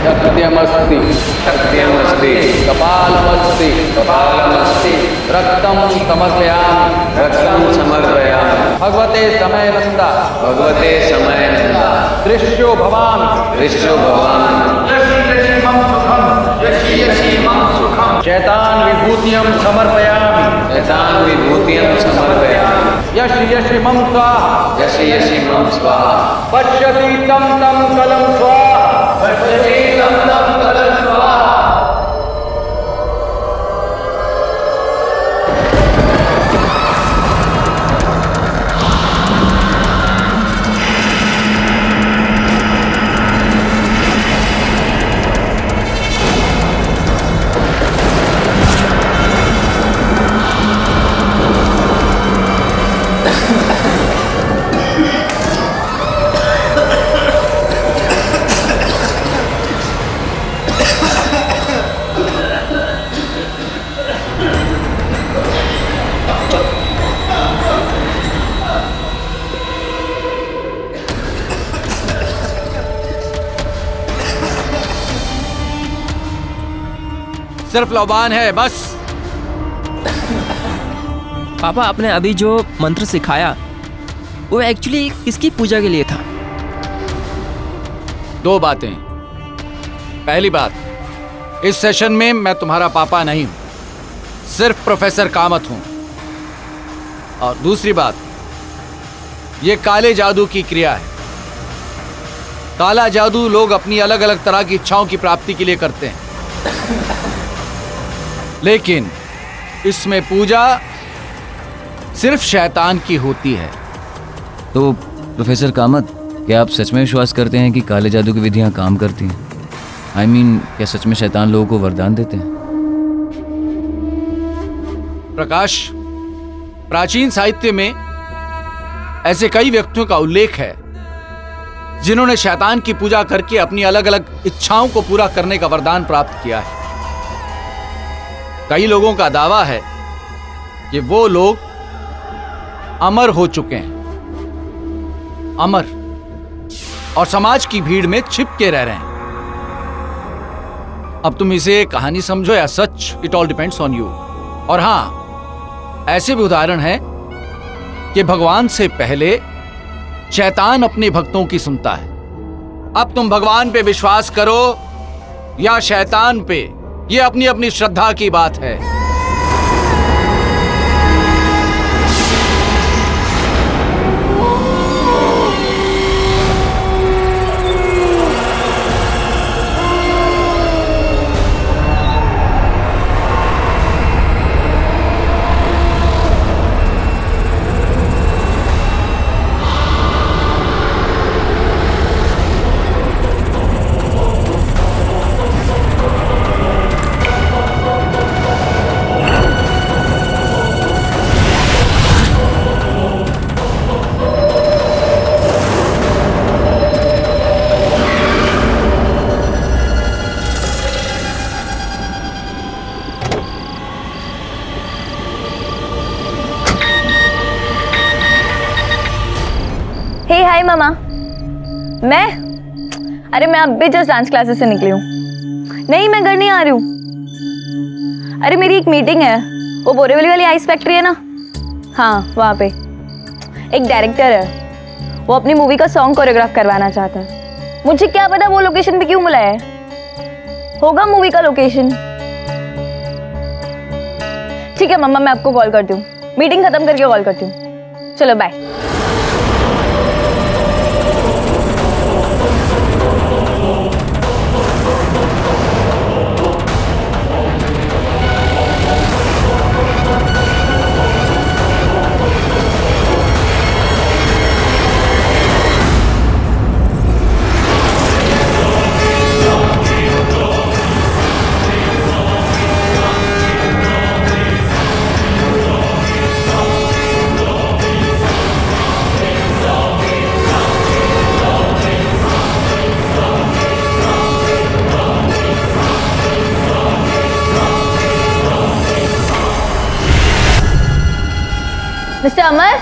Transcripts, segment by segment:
सत्यमस्ति सत्यमस्ति कपालमस्ति कपालमस्ति रक्तं समर्पयामि भगवते समयनंदा भगवते समयनंदा दृश्यो भवामि दृश्यो भवामि चैतान विभूतियं समर्पयामि यथां विभूतिं समर्पयामि यश यश मम स्वाहा यशि यशि मम स्वाहा पश्यति तं तं कलं स्वाहा पश्यति तं तं कलं स्वाहा। सिर्फ लौबान है बस। पापा, आपने अभी जो मंत्र सिखाया वो एक्चुअली किसकी पूजा के लिए था? दो बातें। पहली बात, इस सेशन में मैं तुम्हारा पापा नहीं हूं, सिर्फ प्रोफेसर कामत हूं। और दूसरी बात, ये काले जादू की क्रिया है। काला जादू लोग अपनी अलग अलग तरह की इच्छाओं की प्राप्ति के लिए करते हैं, लेकिन इसमें पूजा सिर्फ शैतान की होती है। तो प्रोफेसर कामत, क्या आप सच में विश्वास करते हैं कि काले जादू की विधियां काम करती हैं? I mean, क्या सच में शैतान लोगों को वरदान देते हैं? प्रकाश, प्राचीन साहित्य में ऐसे कई व्यक्तियों का उल्लेख है जिन्होंने शैतान की पूजा करके अपनी अलग अलग इच्छाओं को पूरा करने का वरदान प्राप्त किया है। कई लोगों का दावा है कि वो लोग अमर हो चुके हैं, अमर, और समाज की भीड़ में छिप के रह रहे हैं। अब तुम इसे कहानी समझो या सच, it all depends on you. और हां, ऐसे भी उदाहरण हैं कि भगवान से पहले शैतान अपने भक्तों की सुनता है। अब तुम भगवान पे विश्वास करो या शैतान पे, ये अपनी अपनी श्रद्धा की बात है। हे हाय मामा। अरे मैं अब भी जस्ट डांस क्लासेस से निकली हूँ। नहीं, मैं घर नहीं आ रही हूँ। अरे मेरी एक मीटिंग है, वो बोरीवली वाली आइस फैक्ट्री है ना, हाँ वहाँ पे एक डायरेक्टर है, वो अपनी मूवी का सॉन्ग कोरियोग्राफ करवाना चाहता है। मुझे क्या पता वो लोकेशन पे क्यों बुलाया है, होगा मूवी का लोकेशन। ठीक है मम्मा, मैं आपको कॉल करती हूँ, मीटिंग खत्म करके कॉल करती हूँ। चलो बाय। मिस्टर अमर,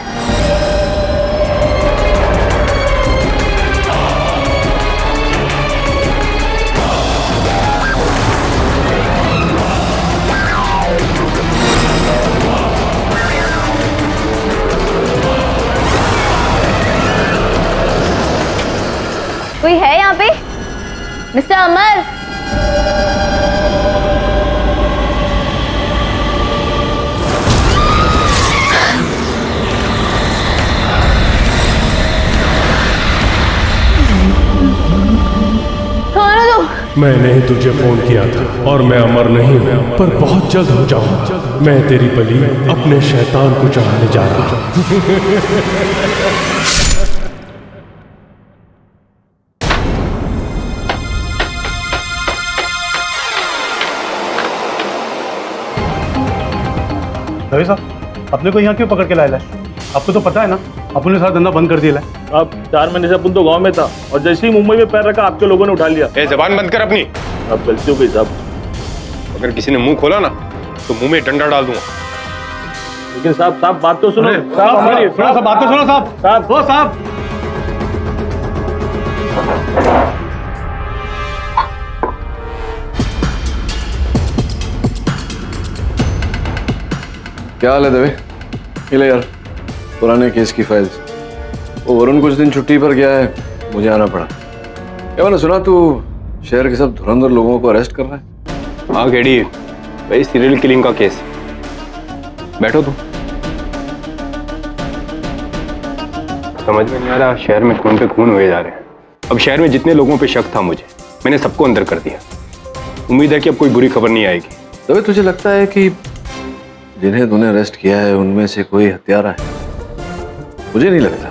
मिस्टर अमर, आने दो। मैंने ही तुझे फोन किया था और मैं अमर नहीं हूँ, पर बहुत जल्द हो जाऊंगा। मैं तेरी बलि अपने शैतान को चढ़ाने जा रहा हूँ। रवि साहब, अपने को यहाँ क्यों पकड़ के लाया है? आपको तो पता है ना, अपन ने सारा धंधा बंद कर दिया है। अब 4 महीने से अपन तो गांव में था और जैसे ही मुंबई में पैर रखा आपके लोगों ने उठा लिया। ए, जबान बंद कर अपनी। अब गलती हो गई साहब। अगर किसी ने मुंह खोला ना तो मुंह में डंडा डाल दूंगा। लेकिन साहब बात तो सुनो। साहब हमारी थोड़ा सा बात तो सुनो साहब। साहब ओ साहब, क्या हाल है दवे? ले यार पुराने केस की फाइल्स। वो वरुण कुछ दिन छुट्टी पर गया है, मुझे आना पड़ा। क्या मैंने सुना तू शहर के सब धुरंधर लोगों को अरेस्ट कर रहा है? हाँ केडी, भाई सीरियल किलिंग का केस। बैठो तुम। समझ में नहीं आ रहा, शहर में खून पे खून हुए जा रहे हैं। अब शहर में जितने लोगों पे शक था मुझे, मैंने सबको अंदर कर दिया। उम्मीद है कि अब कोई बुरी खबर नहीं आएगी। दवे तुझे लगता है कि जिन्हें तूने अरेस्ट किया है उनमें से कोई हत्यारा है? मुझे नहीं लगता,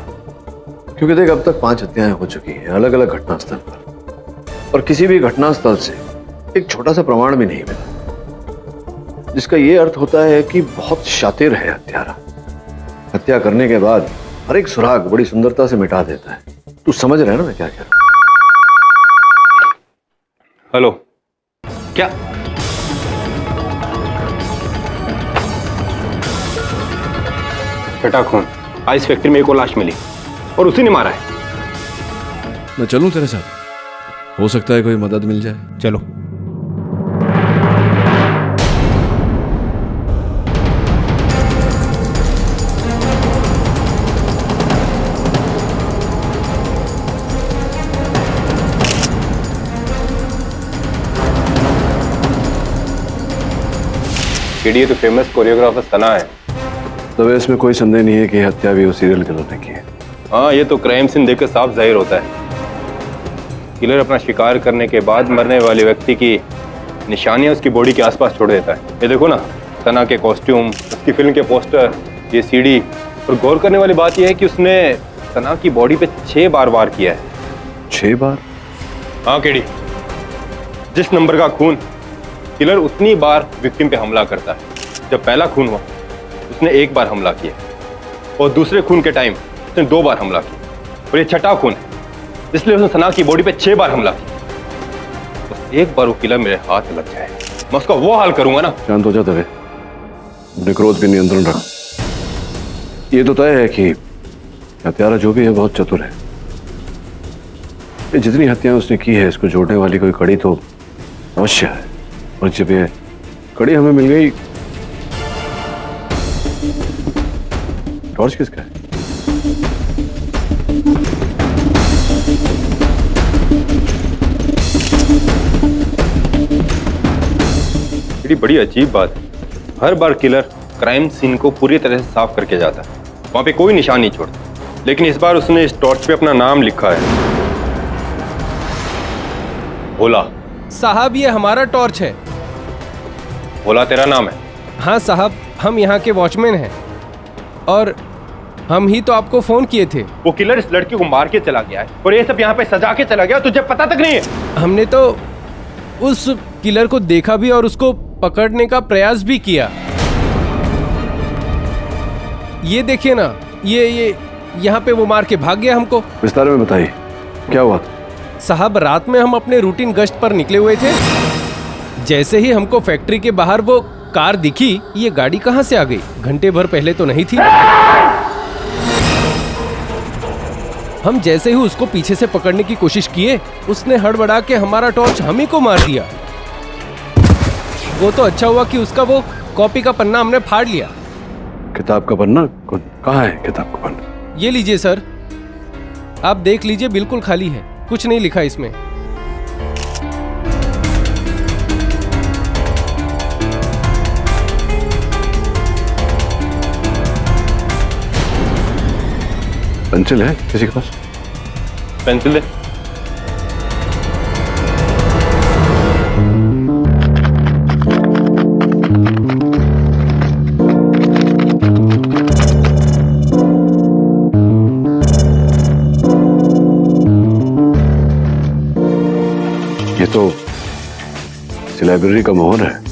क्योंकि देख अब तक 5 हत्याएं हो चुकी हैं अलग अलग घटनास्थल पर, और किसी भी घटनास्थल से एक छोटा सा प्रमाण भी नहीं मिला, जिसका यह अर्थ होता है कि बहुत शातिर है हत्यारा। हत्या करने के बाद हर एक सुराग बड़ी सुंदरता से मिटा देता है। तू समझ रहा है ना मैं क्या कह रहा हूं? हेलो, क्या छठा खून? आइस फैक्ट्री में एक और लाश मिली और उसी ने मारा है। मैं चलूं तेरे साथ? हो सकता है कोई मदद मिल जाए। चलो। केडी, तो फेमस कोरियोग्राफर सना है। तो इसमें कोई संदेह नहीं है कि हत्या भी वो सीरियल किलर ने की है। हाँ, ये तो क्राइम सीन देखकर साफ जाहिर होता है। किलर अपना शिकार करने के बाद मरने वाले व्यक्ति की निशानियां उसकी बॉडी के आसपास छोड़ देता है। ये देखो ना, सना के कॉस्ट्यूम, उसकी फिल्म के पोस्टर, ये सीडी। और गौर करने वाली बात यह है कि उसने सना की बॉडी पे 6 बार वार किया है। 6 बार? हाँ केडी, जिस नंबर का खून, किलर उतनी बार विक्टिम पे हमला करता है। जब पहला खून हुआ उसने 1 बार हमला किया और दूसरे खून के टाइम उसने 2 बार हमला किया, और ये छठा खून है इसलिए उसने सना की बॉडी पे 6 बार हमला किया। बस एक बार वो किलर मेरे हाथ लग जाए, मैं उसका वो हाल करूंगा ना। शांत हो जा दवे, अपने क्रोध पे नियंत्रण रख। ये तो तय है कि हत्यारा जो भी है बहुत चतुर है। ये जितनी हत्याएं उसने की है, इसको जोड़ने वाली कोई कड़ी तो अवश्य है। और जब ये कड़ी हमें मिल गई, टॉर्च किसका है? बड़ी अजीब बात है, हर बार किलर क्राइम सीन को पूरी तरह से साफ करके जाता है, वहां पे कोई निशान नहीं छोड़ता। लेकिन इस बार उसने इस टॉर्च पे अपना नाम लिखा है, भोला। साहब ये हमारा टॉर्च है। भोला तेरा नाम है? हाँ साहब, हम यहाँ के वॉचमैन हैं और हम ही तो आपको फोन किए थे। वो किलर इस लड़की को मार के चला गया है और ये सब यहाँ पे सजा के चला गया, तुझे पता तक नहीं है? हमने तो उस किलर को देखा भी और उसको पकड़ने का प्रयास भी किया। ये देखिए ना, ये यहाँ पे वो मार के भाग गया हमको। विस्तार में बताइए क्या हुआ? साहब रात में हम अपने रूटीन गश्त पर निकले हुए थे, जैसे ही हमको फैक्ट्री के बाहर वो कार दिखी, ये गाड़ी कहाँ से आ गई? घंटे भर पहले तो नहीं थी। हम जैसे ही उसको पीछे से पकड़ने की कोशिश किए, उसने हड़बड़ा के हमारा टॉर्च हम ही को मार दिया। वो तो अच्छा हुआ कि उसका वो कॉपी का पन्ना हमने फाड़ लिया। किताब का पन्ना? कहाँ है किताब का पन्ना? ये लीजिए सर, आप देख लीजिए, बिल्कुल खाली है, कुछ नहीं लिखा इसमें। पेंसिल है किसी के पास? पेंसिल दे। ये तो इस लाइब्रेरी का मोहर है।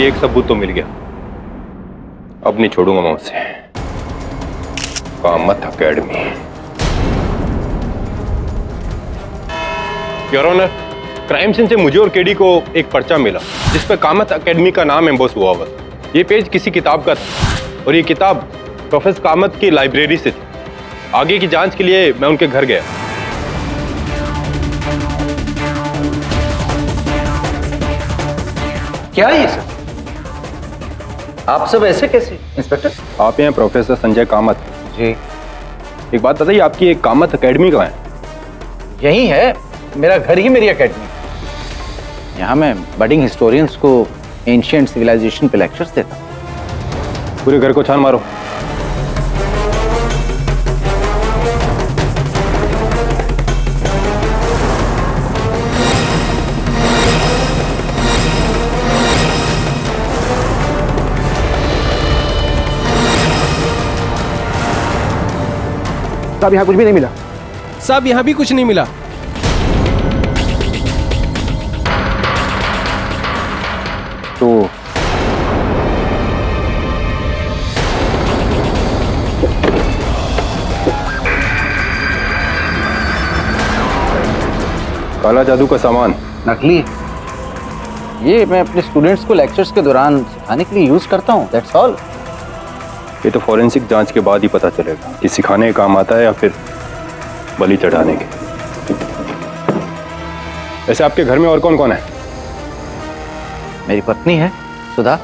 एक सबूत तो मिल गया, अब नहीं छोड़ूंगा मैं उसे। Kamath academy. Your honour, crime scene से मुझे और केडी को एक पर्चा मिला जिस पर कामत एकेडमी का नाम एम्बोस हुआ हुआ। ये पेज किसी किताब का था और ये किताब प्रोफेसर कामत की लाइब्रेरी से थी। आगे की जांच के लिए मैं उनके घर गया। क्या है ये सब? आप सब ऐसे कैसे इंस्पेक्टर? आप हैं प्रोफेसर संजय कामत जी। एक बात बताइए, आपकी एक कामत एकेडमी कहाँ है? यही है, मेरा घर ही मेरी एकेडमी। यहाँ मैं बडिंग हिस्टोरियंस को एंशिएंट सिविलाइजेशन पे लेक्चर्स देता हूँ। पूरे घर को छान मारो। साहब यहाँ कुछ भी नहीं मिला। साहब यहाँ भी कुछ नहीं मिला। तो काला जादू का सामान नकली। ये मैं अपने स्टूडेंट्स को लेक्चर्स के दौरान सिखाने के लिए यूज करता हूँ, दैट्स ऑल। ये तो फॉरेंसिक जांच के बाद ही पता चलेगा कि सिखाने के काम आता है या फिर बलि चढ़ाने के। वैसे आपके घर में और कौन कौन है? मेरी पत्नी है सुधा,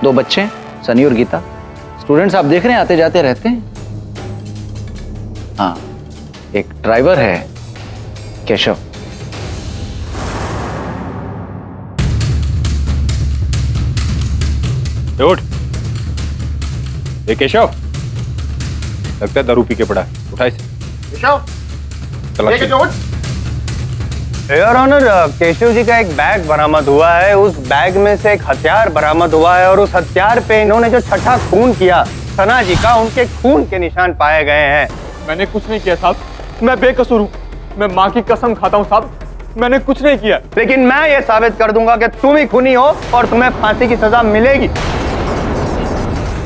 2 बच्चे हैं सनी और गीता। स्टूडेंट्स आप देख रहे हैं आते जाते रहते हैं। हाँ, एक ड्राइवर है केशव। उठ। ये केशव लगता है दारू पी के पड़ा है, उठा इसे। केशव, योर ऑनर, केशव जी का एक बैग बरामद हुआ है। उस बैग में से एक हथियार बरामद हुआ है और उस हथियार पे इन्होंने जो छठा खून किया सना जी का, उनके खून के निशान पाए गए हैं। मैंने कुछ नहीं किया साहब, मैं बेकसूर हूँ। मैं माँ की कसम खाता हूँ साहब, मैंने कुछ नहीं किया। लेकिन मैं ये साबित कर दूंगा कि तुम ही खूनी हो और तुम्हें फांसी की सजा मिलेगी।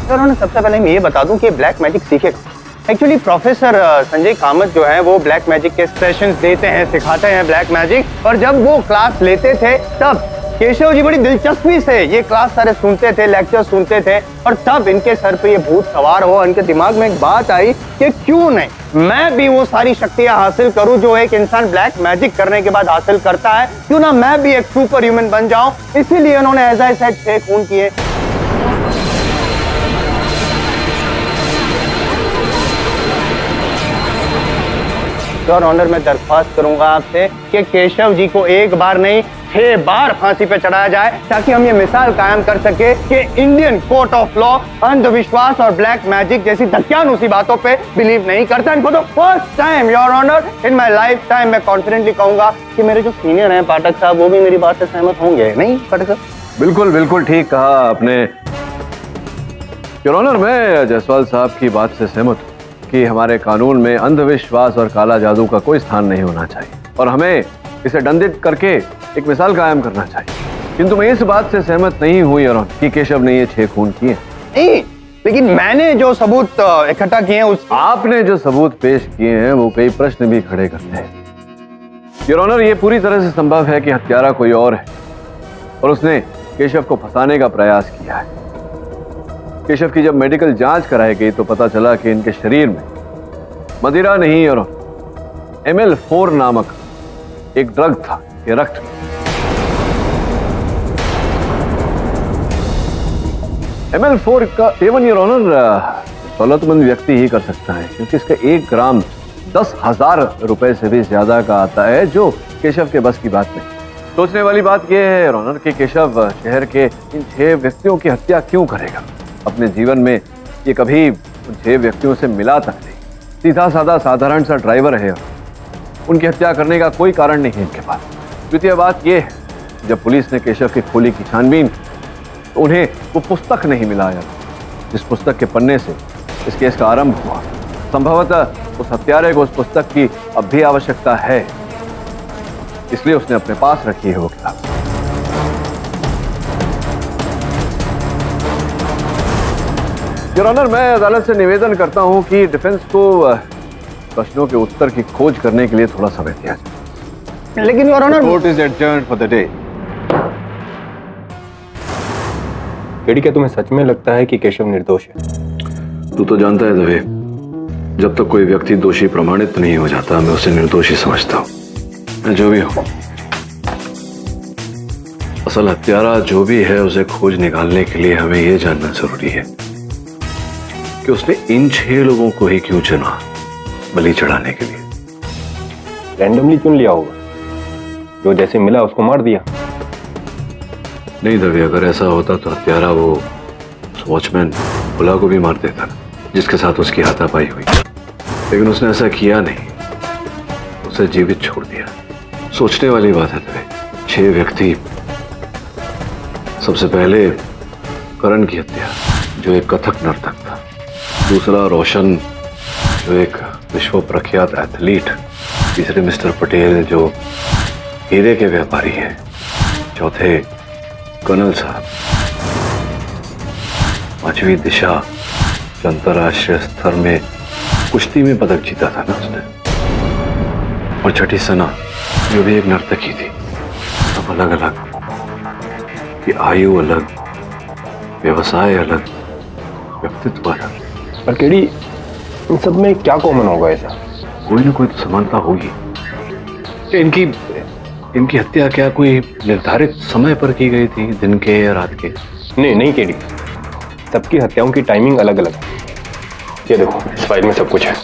उन्होंने सबसे पहले मैं ये बता दूं कि ब्लैक मैजिक सीखेगा। एक्चुअली प्रोफेसर संजय कामत जो है वो ब्लैक मैजिक के सेशंस देते हैं, सिखाते हैं ब्लैक मैजिक। और जब वो क्लास लेते थे तब केशव जी बड़ी दिलचस्पी से ये क्लास सारे सुनते थे, लेक्चर सुनते थे। और तब इनके सर पे ये भूत सवार हो, इनके दिमाग में एक बात आई कि क्यों नहीं मैं भी वो सारी शक्तियां हासिल करूं जो एक इंसान ब्लैक मैजिक करने के बाद हासिल करता है। क्यों ना मैं भी एक सुपर ह्यूमन बन जाऊं। इसीलिए उन्होंने एज आई सेड 6 खून किए। योर ऑनर, मैं दरख्वास्त करूंगा आपसे कि केशव जी को एक बार नहीं 6 बार फांसी पे चढ़ाया जाए, ताकि हम ये मिसाल कायम कर सके कि इंडियन कोर्ट ऑफ लॉ अंधविश्वास और ब्लैक मैजिक जैसी धक्यानुसी बातों पे बिलीव नहीं करता। इनको तो first time your honour in my lifetime मैं कॉन्फिडेंटली कहूंगा कि मेरे जो सीनियर हैं पाठक साहब, वो भी मेरी बात से सहमत होंगे। नहीं पाठक साहब? बिल्कुल बिल्कुल ठीक कहा आपने योर ऑनर। मैं जायसवाल साहब की बात से सहमत हूँ कि हमारे कानून में अंधविश्वास और काला जादू का कोई स्थान नहीं होना चाहिए और हमें इसे दंडित करके एक मिसाल कायम करना चाहिए। किंतु मैं इस बात से सहमत नहीं हुई योर ऑनर कि केशव ने ये 6 खून किए। नहीं, लेकिन मैंने जो सबूत इकट्ठा किए हैं उस आपने जो सबूत पेश किए हैं वो कई प्रश्न भी खड़े करते हैं योर ऑनर। ये पूरी तरह से संभव है कि हत्यारा कोई और है और उसने केशव को फंसाने का प्रयास किया है। केशव की जब मेडिकल जांच कराई गई तो पता चला कि इनके शरीर में मदिरा नहीं और ML4 नामक एक ड्रग था, ये रक्त। ML4 का सेवन योर ऑनर दौलतमंद व्यक्ति ही कर सकता है, क्योंकि इसका 1 ग्राम 10,000 रुपए से भी ज्यादा का आता है, जो केशव के बस की बात नहीं। सोचने वाली बात यह है रॉनर कि केशव शहर के इन 6 व्यक्तियों की हत्या क्यों करेगा। अपने जीवन में ये कभी उन 6 व्यक्तियों से मिला तक नहीं। सीधा साधा साधारण सा ड्राइवर है। उनकी हत्या करने का कोई कारण नहीं है इनके पास। द्वितीय बात यह है, जब पुलिस ने केशव की खोली की छानबीन तो उन्हें वो पुस्तक नहीं मिला आया जिस पुस्तक के पन्ने से इस केस का आरंभ हुआ। संभवतः उस हत्यारे को उस पुस्तक की अब भी आवश्यकता है, इसलिए उसने अपने पास रखी है वो किताब। योर ऑनर, मैं अदालत से निवेदन करता हूं कि डिफेंस को प्रश्नों के उत्तर की खोज करने के लिए थोड़ा समय दिया जाए। लेकिन your honour, court is adjourned for the day. KD, क्या तुम्हें सच में लगता है कि केशव निर्दोष है? तू तो जानता है दवे, जब तक कोई व्यक्ति दोषी प्रमाणित नहीं हो जाता मैं उसे निर्दोषी समझता हूं। मैं जो भी हूं, असल हत्यारा जो भी है उसे खोज निकालने के लिए हमें यह जानना जरूरी है कि उसने इन 6 लोगों को ही क्यों चुना बलि चढ़ाने के लिए। रैंडमली चुन लिया होगा, जो जैसे मिला उसको मार दिया। नहीं दवे, अगर ऐसा होता तो हत्यारा वो वॉचमैन भुला को भी मार देता जिसके साथ उसकी हाथापाई हुई, लेकिन उसने ऐसा किया नहीं, उसे जीवित छोड़ दिया। सोचने वाली बात है दवे। 6 व्यक्ति, सबसे पहले करण की हत्या जो एक कथक नर्तक था, दूसरा रोशन जो एक विश्व प्रख्यात एथलीट, तीसरे मिस्टर पटेल जो हीरे के व्यापारी हैं, चौथे कर्नल साहब, पांचवी दिशा जो अंतर्राष्ट्रीय स्तर में कुश्ती में पदक जीता था ना उसने, और छठी सना जो भी एक नर्तकी थी। सब अलग अलग, कि आयु अलग, व्यवसाय अलग, व्यक्तित्व अलग। पर केडी, इन सब में क्या कॉमन होगा ऐसा? कोई ना कोई तो समानता होगी। इनकी हत्या क्या कोई निर्धारित समय पर की गई थी, दिन के या रात के? नहीं केडी, सबकी हत्याओं की टाइमिंग अलग अलग है। ये देखो, इस फाइल में सब कुछ है।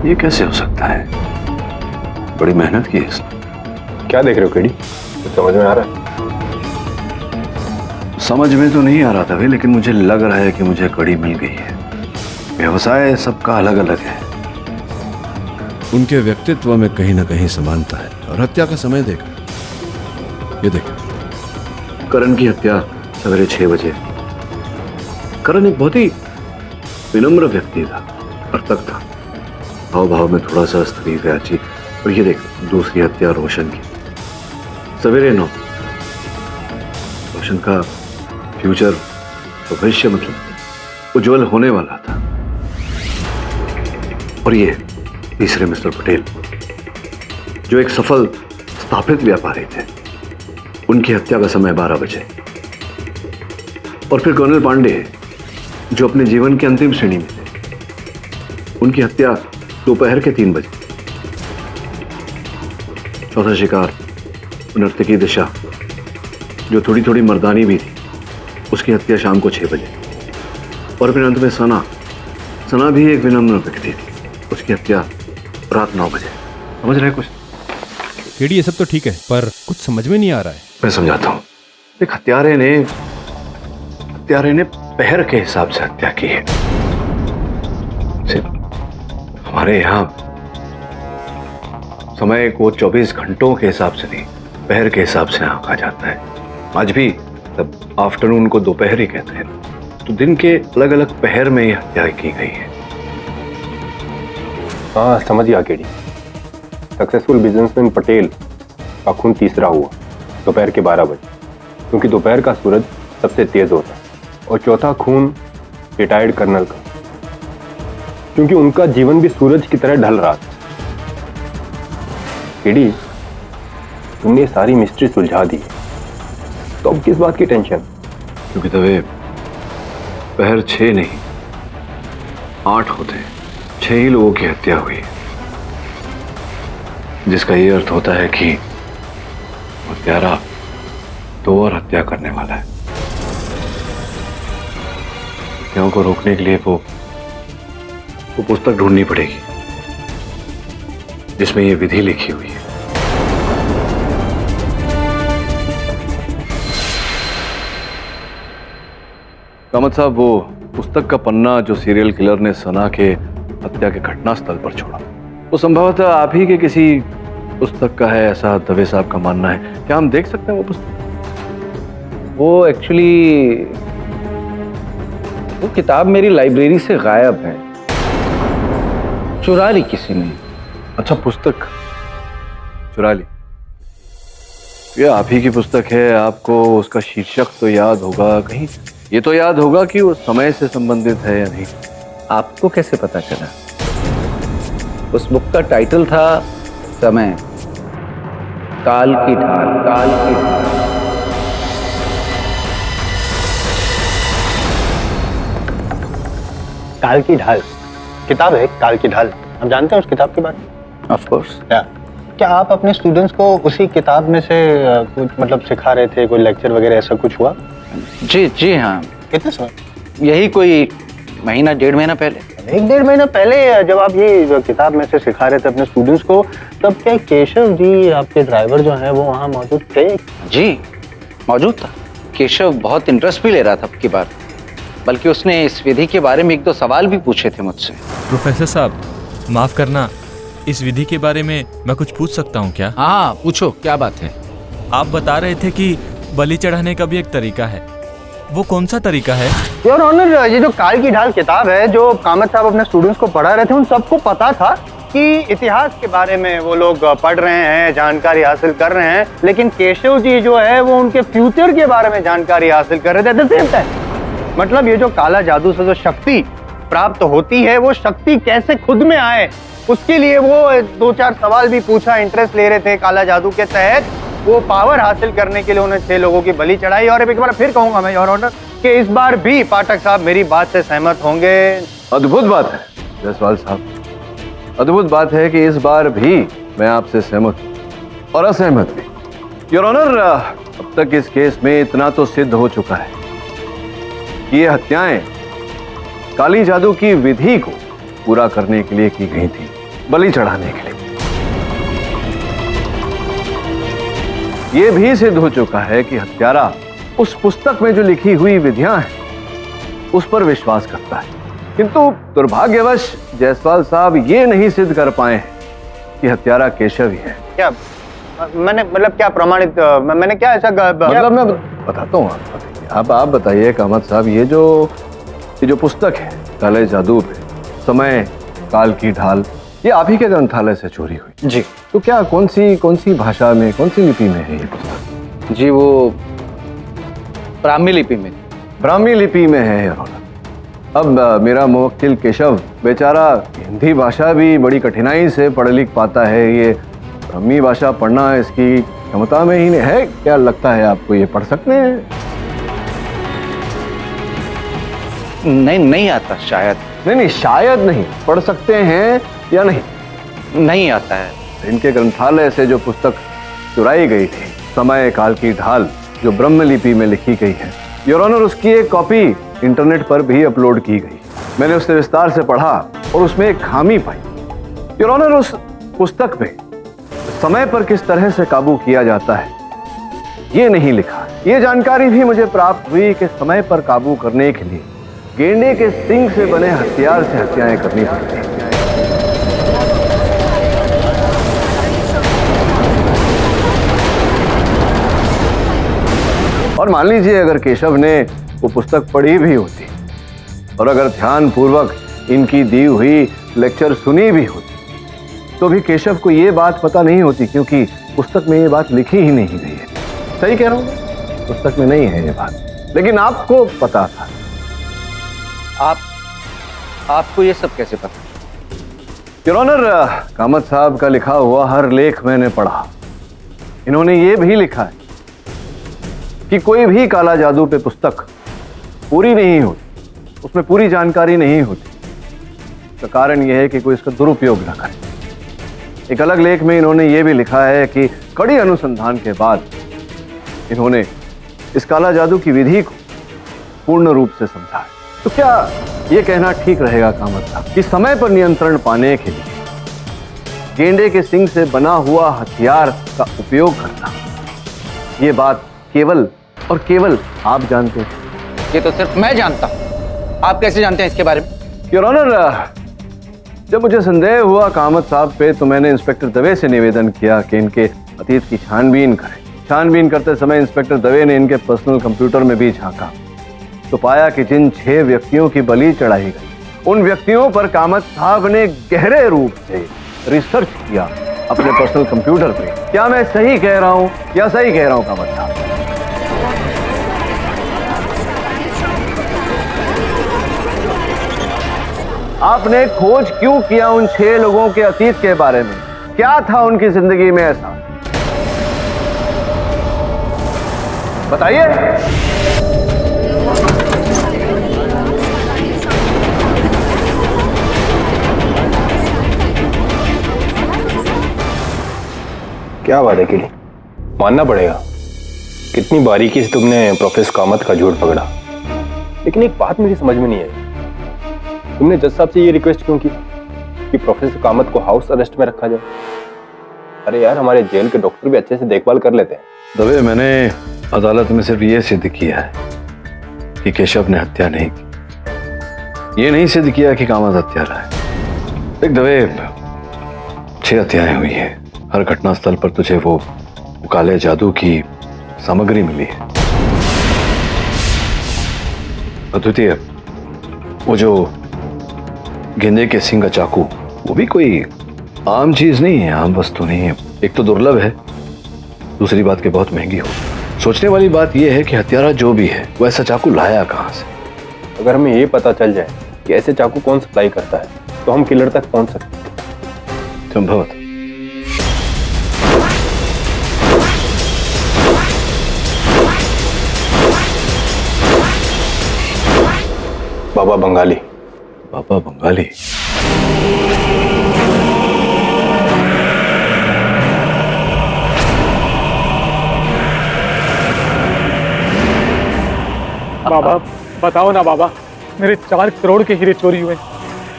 ये कैसे हो सकता है? बड़ी मेहनत की है इसने। क्या देख रहे हो केडी? कुछ समझ में आ रहा है? समझ में तो नहीं आ रहा था भाई, लेकिन मुझे लग रहा है कि मुझे कड़ी मिल गई है। व्यवसाय सबका अलग अलग है, उनके व्यक्तित्व में कहीं ना कहीं समानता है। और हत्या का समय देखा, ये देखो। करण की हत्या सवेरे 6 बजे। करण एक बहुत ही विनम्र व्यक्ति था, नर्तक था, भाव भाव में थोड़ा सा स्त्री व्याची। और ये देख, दूसरी हत्या रोशन की सवेरे 9। रोशन का फ्यूचर, भविष्य मतलब उज्जवल होने वाला था। और ये तीसरे मिस्टर पटेल जो एक सफल स्थापित व्यापारी थे, उनकी हत्या का समय 12 बजे। और फिर कर्नल पांडे जो अपने जीवन के अंतिम श्रेणी में थे, उनकी हत्या दोपहर के 3 बजे। चौथा शिकार नर्तकी दिशा जो थोड़ी थोड़ी मर्दानी भी थी, उसकी हत्या शाम को 6 बजे। और फिर अंत में सना भी एक विनम्र व्यक्ति थी, उसकी हत्या रात 9 बजे। समझ रहे कुछ? केडी, ये सब तो ठीक है, पर कुछ समझ में नहीं आ रहा है। मैं समझाता हूं। एक हत्यारे ने पहर के हिसाब से हत्या की है। सिर्फ हमारे यहां समय को 24 घंटों के हिसाब से नहीं, पहर के हिसाब से आंका जाता है। आज भी तब आफ्टरनून को दोपहर ही कहते हैं, तो दिन के अलग अलग पहर में यह हत्या की गई है। हाँ, समझ गया केडी। सक्सेसफुल बिजनेसमैन पटेल का खून तीसरा हुआ दोपहर के 12 बजे, क्योंकि दोपहर का सूरज सबसे तेज होता है। और चौथा खून रिटायर्ड कर्नल का, क्योंकि उनका जीवन भी सूरज की तरह ढल रहा था। केडी, तुमने सारी मिस्ट्री सुलझा दी, तो अब किस बात की टेंशन? क्योंकि तवे पहर 6 नहीं 8 होते, 6 ही लोगों की हत्या हुई, जिसका ये अर्थ होता है कि हत्यारा 2 और हत्या करने वाला है। हत्याओं को रोकने के लिए वो वो पुस्तक ढूंढनी पड़ेगी जिसमें ये विधि लिखी हुई है। कामत साहब, वो पुस्तक का पन्ना जो सीरियल किलर ने सना के हत्या के घटना स्थल पर छोड़ा, वो संभवतः आप ही के किसी पुस्तक का है, ऐसा दवे साहब का मानना है। क्या हम देख सकते हैं वो पुस्तक? वो एक्चुअली वो किताब मेरी लाइब्रेरी से गायब है, चुरा ली किसी ने। अच्छा, पुस्तक चुरा ली? ये आप ही की पुस्तक है, आपको उसका शीर्षक तो याद होगा, कहीं ये तो याद होगा कि वो समय से संबंधित है या नहीं। आपको कैसे पता चला? उस बुक का टाइटल था समय, काल की ढाल, काल की ढाल। काल की ढाल किताब है, काल की ढाल। हम जानते हैं उस किताब के बारे में? Of course. क्या आप अपने स्टूडेंट्स को उसी किताब में से कुछ मतलब सिखा रहे थे? कोई लेक्चर वगैरह ऐसा कुछ हुआ? जी हाँ। कितने समय? यही कोई महीना 1.5 महीना पहले। 1-1.5 महीना पहले जब आप ये किताब में से सिखा रहे थे अपने स्टूडेंट्स को, तब क्या केशव जी आपके ड्राइवर जो हैं वो वहाँ मौजूद थे? जी मौजूद था। केशव बहुत इंटरेस्ट भी ले रहा था आपकी बात, बल्कि उसने इस विधि के बारे में 1-2 सवाल भी पूछे थे मुझसे। प्रोफेसर साहब, माफ करना, इस विधि के बारे में मैं कुछ पूछ सकता हूँ क्या? हाँ पूछो, क्या बात है? आप बता रहे थे कि बलि चढ़ाने का भी एक तरीका है, वो कौन सा तरीका है? योर ऑनर, ये जो काल की ढाल किताब है जो कामत साहब अपने स्टूडेंट्स को पढ़ा रहे थे, उन सबको पता था कि इतिहास के बारे में वो लोग पढ़ रहे हैं, जानकारी हासिल कर रहे हैं, लेकिन केशव जी जो है वो उनके फ्यूचर के बारे में जानकारी हासिल कर रहे थे। एट द सेम टाइम, मतलब ये जो काला जादू से जो शक्ति प्राप्त होती है, वो शक्ति कैसे खुद में आए, उसके लिए वो 2-4 सवाल भी पूछा, इंटरेस्ट ले रहे थे। काला जादू के तहत वो पावर हासिल करने के लिए उन्हें 6 लोगों की बलि चढ़ाई। और एक बार फिर कहूंगा मैं योर ऑनर कि इस बार भी पाठक साहब मेरी बात से सहमत होंगे। अद्भुत बात है जायसवाल साहब, अद्भुत बात है कि इस बार भी मैं आपसे सहमत हूं और असहमत भी। योर ऑनर, अब तक इस केस में इतना तो सिद्ध हो चुका है कि ये हत्याएं काली जादू की विधि को पूरा करने के लिए की गई थी, बलि चढ़ाने के लिए। यह भी सिद्ध हो चुका है कि हत्यारा उस पुस्तक में जो लिखी हुई विधियां हैं उस पर विश्वास करता है, किंतु दुर्भाग्यवश जायसवाल साहब ये नहीं सिद्ध कर पाए हैं कि हत्यारा केशव ही है। क्या मैंने मतलब क्या प्रमाणित, मैंने क्या ऐसा मतलब मैं बताता हूँ आप बताइए कामत साहब, ये जो पुस्तक है काले जादू पे समय, काल की ढाल, ये आप ही के ग्रंथालय से चोरी हुई? जी। तो क्या कौन सी भाषा में, कौन सी लिपि में है ये पुस्तक? जी वो ब्राह्मी लिपि में। ब्राह्मी लिपि में है यार। अब मेरा मुवक्किल केशव बेचारा हिंदी भाषा भी बड़ी कठिनाई से पढ़ लिख पाता है, ये ब्राह्मी भाषा पढ़ना इसकी क्षमता में ही नहीं है। क्या लगता है आपको, ये पढ़ सकते हैं? नहीं आता शायद। नहीं, शायद नहीं, पढ़ सकते हैं या नहीं? नहीं आता है। इनके ग्रंथालय से जो पुस्तक चुराई गई थी, समय, काल की ढाल, जो ब्रह्म लिपि में लिखी गई है, योर ऑनर, उसकी एक कॉपी इंटरनेट पर भी अपलोड की गई। मैंने उसे विस्तार से पढ़ा और उसमें एक खामी पाई। योर ऑनर, उस पुस्तक में समय पर किस तरह से काबू किया जाता है ये नहीं लिखा। ये जानकारी भी मुझे प्राप्त हुई कि समय पर काबू करने के लिए गेंडे के सींग से बने हथियार से हत्याएं करनी पड़ती हैं। और मान लीजिए अगर केशव ने वो पुस्तक पढ़ी भी होती और अगर ध्यान पूर्वक इनकी दी हुई लेक्चर सुनी भी होती, तो भी केशव को ये बात पता नहीं होती, क्योंकि पुस्तक में ये बात लिखी ही नहीं गई है। सही कह रहा हूं, पुस्तक में नहीं है ये बात, लेकिन आपको पता था। आपको ये सब कैसे पता? योर ऑनर, कामत साहब का लिखा हुआ हर लेख मैंने पढ़ा। इन्होंने ये भी लिखा है कि कोई भी काला जादू पे पुस्तक पूरी नहीं होती, उसमें पूरी जानकारी नहीं होती। इसका कारण यह है कि कोई इसका दुरुपयोग न करे। एक अलग लेख में इन्होंने ये भी लिखा है कि कड़ी अनुसंधान के बाद इन्होंने इस काला जादू की विधि को पूर्ण रूप से समझा है। तो क्या ये कहना ठीक रहेगा कामत साहब कि समय पर नियंत्रण पाने के लिए गेंडे के सिंग से बना हुआ हथियार का उपयोग करना, ये बात केवल और केवल आप जानते हैं। ये तो सिर्फ मैं जानता हूं, आप कैसे जानते हैं इसके बारे में? योर ऑनर, जब मुझे संदेह हुआ कामत साहब पे तो मैंने इंस्पेक्टर दवे से निवेदन किया कि इनके अतीत की छानबीन करें। छानबीन करते समय इंस्पेक्टर दवे ने इनके पर्सनल कंप्यूटर में भी झांका तो पाया कि जिन 6 व्यक्तियों की बलि चढ़ाई गई उन व्यक्तियों पर कामत साहब ने गहरे रूप से रिसर्च किया अपने पर्सनल कंप्यूटर पे। क्या मैं सही कह रहा हूं या सही कह रहा हूं कामत साहब? आपने खोज क्यों किया उन 6 लोगों के अतीत के बारे में? क्या था उनकी जिंदगी में ऐसा, बताइए। क्या बात है किली, मानना पड़ेगा कितनी बारीकी से तुमने प्रोफेसर कामत का झूठ पकड़ा। लेकिन एक बात मेरी समझ में नहीं आई, तुमने जज साहब से ये रिक्वेस्ट क्यों की कि प्रोफेसर कामत को हाउस अरेस्ट में रखा जाए? अरे यार, हमारे जेल के डॉक्टर भी अच्छे से देखभाल कर लेते हैं। दवे, मैंने अदालत में सिर्फ ये सिद्ध किया है कि केशव ने हत्या नहीं की, ये नहीं सिद्ध किया कि कामत हत्यारा है। देख दवे, 6 हत्याएं हुई हैं। हर घटनास्थल पर तुझे वो काले जादू की सामग्री मिली है। अद्वितीय, वो जो गेंदे के सिंग का चाकू, वो भी कोई आम चीज नहीं है, आम वस्तु नहीं है। एक तो दुर्लभ है, दूसरी बात कि बहुत महंगी हो। सोचने वाली बात यह है कि हत्यारा जो भी है वो ऐसा चाकू लाया कहां से। अगर हमें ये पता चल जाए कि ऐसे चाकू कौन सप्लाई करता है तो हम किलर तक पहुंच सकते हैं। संभवत। बाबा बंगाली। बाबा बंगाली? बाबा बताओ ना बाबा, मेरे 4 करोड़ के हीरे चोरी हुए,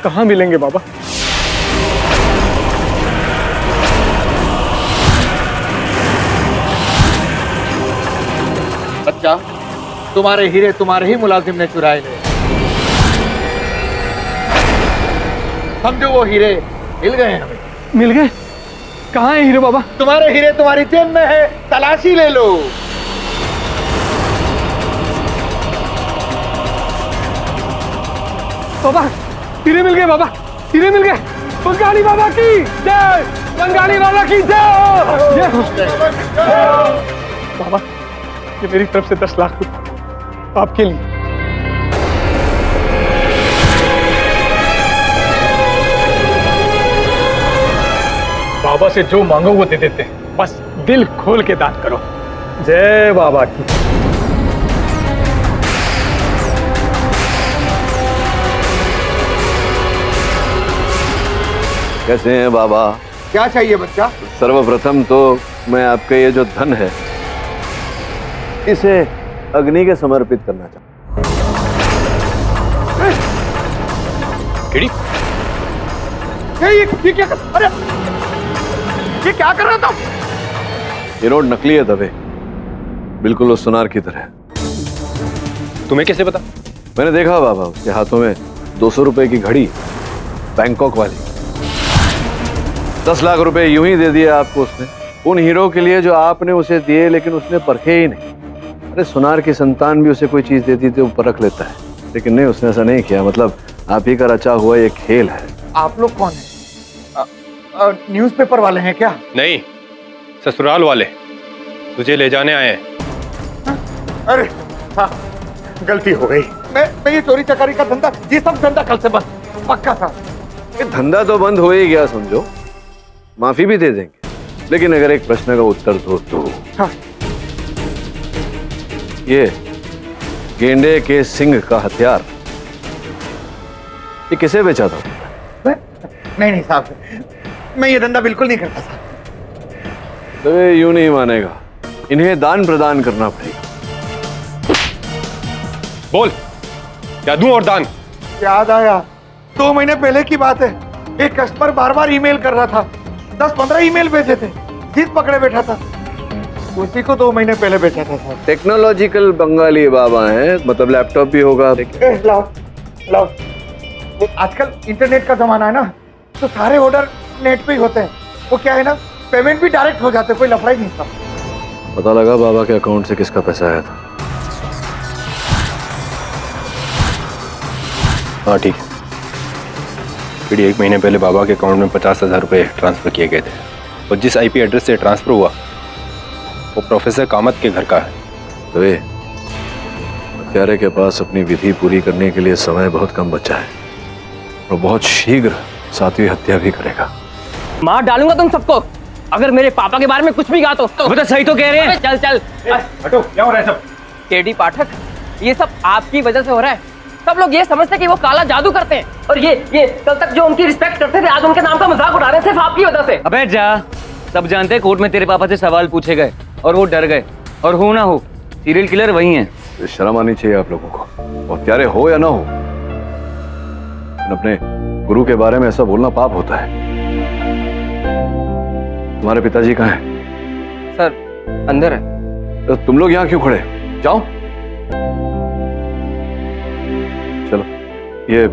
कहाँ मिलेंगे बाबा? बच्चा, तुम्हारे हीरे तुम्हारे ही मुलाजिम ने चुराए ले। समझो वो हीरे मिल गए हमें। मिल गए? कहाँ है हीरे बाबा? तुम्हारे हीरे तुम्हारी जेब में है, तलाशी ले लो। बाबा हीरे मिल गए, बाबा हीरे मिल गए। बंगाली बाबा की जय, बंगाली बाबा की जय। बाबा, ये मेरी तरफ से 10 लाख रुपए आपके लिए। बाबा से जो मांगो वो दे देते हैं, बस दिल खोल के दान करो। जय बाबा की। कैसे हैं बाबा? क्या चाहिए बच्चा? सर्वप्रथम तो मैं आपका ये जो धन है इसे अग्नि के समर्पित करना चाहता हूं। ये क्या कर? अरे ये क्या कर रहा था? ये नोट नकली है दवे, बिल्कुल उस सुनार की तरह। तुम्हें कैसे पता? मैंने देखा बाबा, उसके हाथों में 200 रुपए की घड़ी, बैंकॉक वाली। 10 लाख रुपए यूं ही दे दिए आपको उसने, उन हीरो के लिए जो आपने उसे दिए, लेकिन उसने परखे ही नहीं। अरे सुनार की संतान भी उसे कोई चीज देती थी वो परख लेता है, लेकिन नहीं, उसने ऐसा नहीं किया। मतलब आप ही का रचा हुआ ये खेल है। आप लोग कौन है? न्यूज़पेपर वाले हैं क्या? नहीं, ससुराल वाले तुझे ले जाने आए हैं। अरे हाँ, गलती हो गई। मैं ये चोरी चकारी का धंधा, ये सब धंधा कल से बंद, पक्का था। ये धंधा तो बंद हो ही गया समझो, माफी भी दे देंगे, लेकिन अगर एक प्रश्न का उत्तर दो तो। हाँ। ये गेंडे के सिंग का हथियार ये किसे बेचा था? नहीं साहब, मैं ये धंधा बिल्कुल नहीं करता साहब। तो यूं नहीं मानेगा, इन्हें दान प्रदान करना पड़ेगा। बोल, क्या दूं और दान? याद आया, 2 महीने पहले की बात है। एक कस्टमर बार बार ईमेल कर रहा था, 10-15 ईमेल भेजे थे, जीत पकड़े बैठा था। उसी को 2 महीने पहले बेचा था सर। टेक्नोलॉजिकल बंगाली बाबा है, मतलब लैपटॉप भी होगा। लाओ लाओ, वो आजकल इंटरनेट का जमाना है ना, तो सारे ऑर्डर नेट पे ही होते हैं। वो क्या है ना, पेमेंट भी डायरेक्ट हो जाते, कोई लफड़ा ही नहीं था। पता लगा बाबा के अकाउंट से किसका पैसा आया था? हाँ ठीक है। फिर 1 महीने पहले बाबा के अकाउंट में 50,000 रुपये ट्रांसफ़र किए गए थे और जिस IP एड्रेस से ट्रांसफ़र हुआ वो प्रोफेसर कामत के घर का है। तो ये हत्यारे के पास अपनी विधि पूरी करने के लिए समय बहुत कम बचा है और बहुत शीघ्र 7वीं हत्या भी करेगा। मार डालूंगा तुम सबको अगर मेरे पापा के बारे में कुछ भी कहा तो। वो तो सही तो कह रहे हैं। चल चल हटो, क्या हो रहा है सब? केडी पाठक, ये सब आपकी वजह से हो रहा है। सब लोग ये समझते हैं कि वो काला जादू करते हैं और ये कल तक जो उनकी रिस्पेक्ट करते थे आज उनके नाम का मजाक उड़ा रहे हैं सिर्फ आपकी वजह से। अबे जा, सब जानते हैं कोर्ट में तेरे पापा से सवाल पूछे गए और वो डर गए, और हो ना हो सीरियल किलर वही हैं। तो शर्म आनी चाहिए आप लोगों को, और हत्यारे हो या ना हो, अपने गुरु के बारे में ऐसा बोलना पाप होता है। तुम्हारे पिताजी कहाँ हैं? सर अंदर है। तो तुम लोग यहाँ क्यों खड़े? जाओ चलो, ये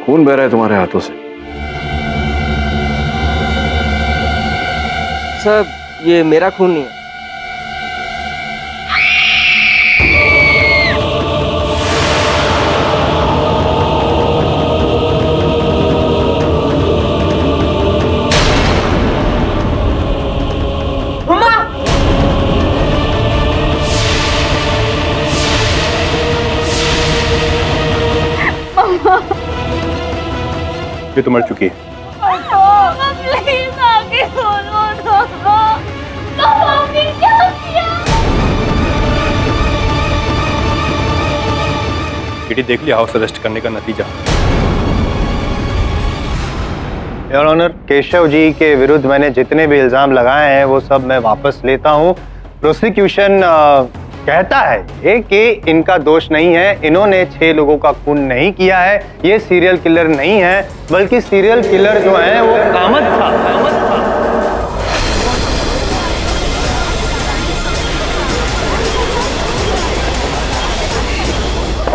खून बह रहा है तुम्हारे हाथों से। सर ये मेरा खून नहीं है। ये तो मर चुकी है। प्लीज आगे बोलो तो आपने क्या किया? किटी देख लिया हाउस अरेस्ट करने का नतीजा। योर ऑनर, केशव जी के विरुद्ध मैंने जितने भी इल्जाम लगाए हैं वो सब मैं वापस लेता हूं। प्रोसिक्यूशन कहता है ये कि इनका दोष नहीं है, इन्होंने 6 लोगों का खून नहीं किया है, ये सीरियल किलर नहीं है, बल्कि सीरियल किलर जो है वो कामत था।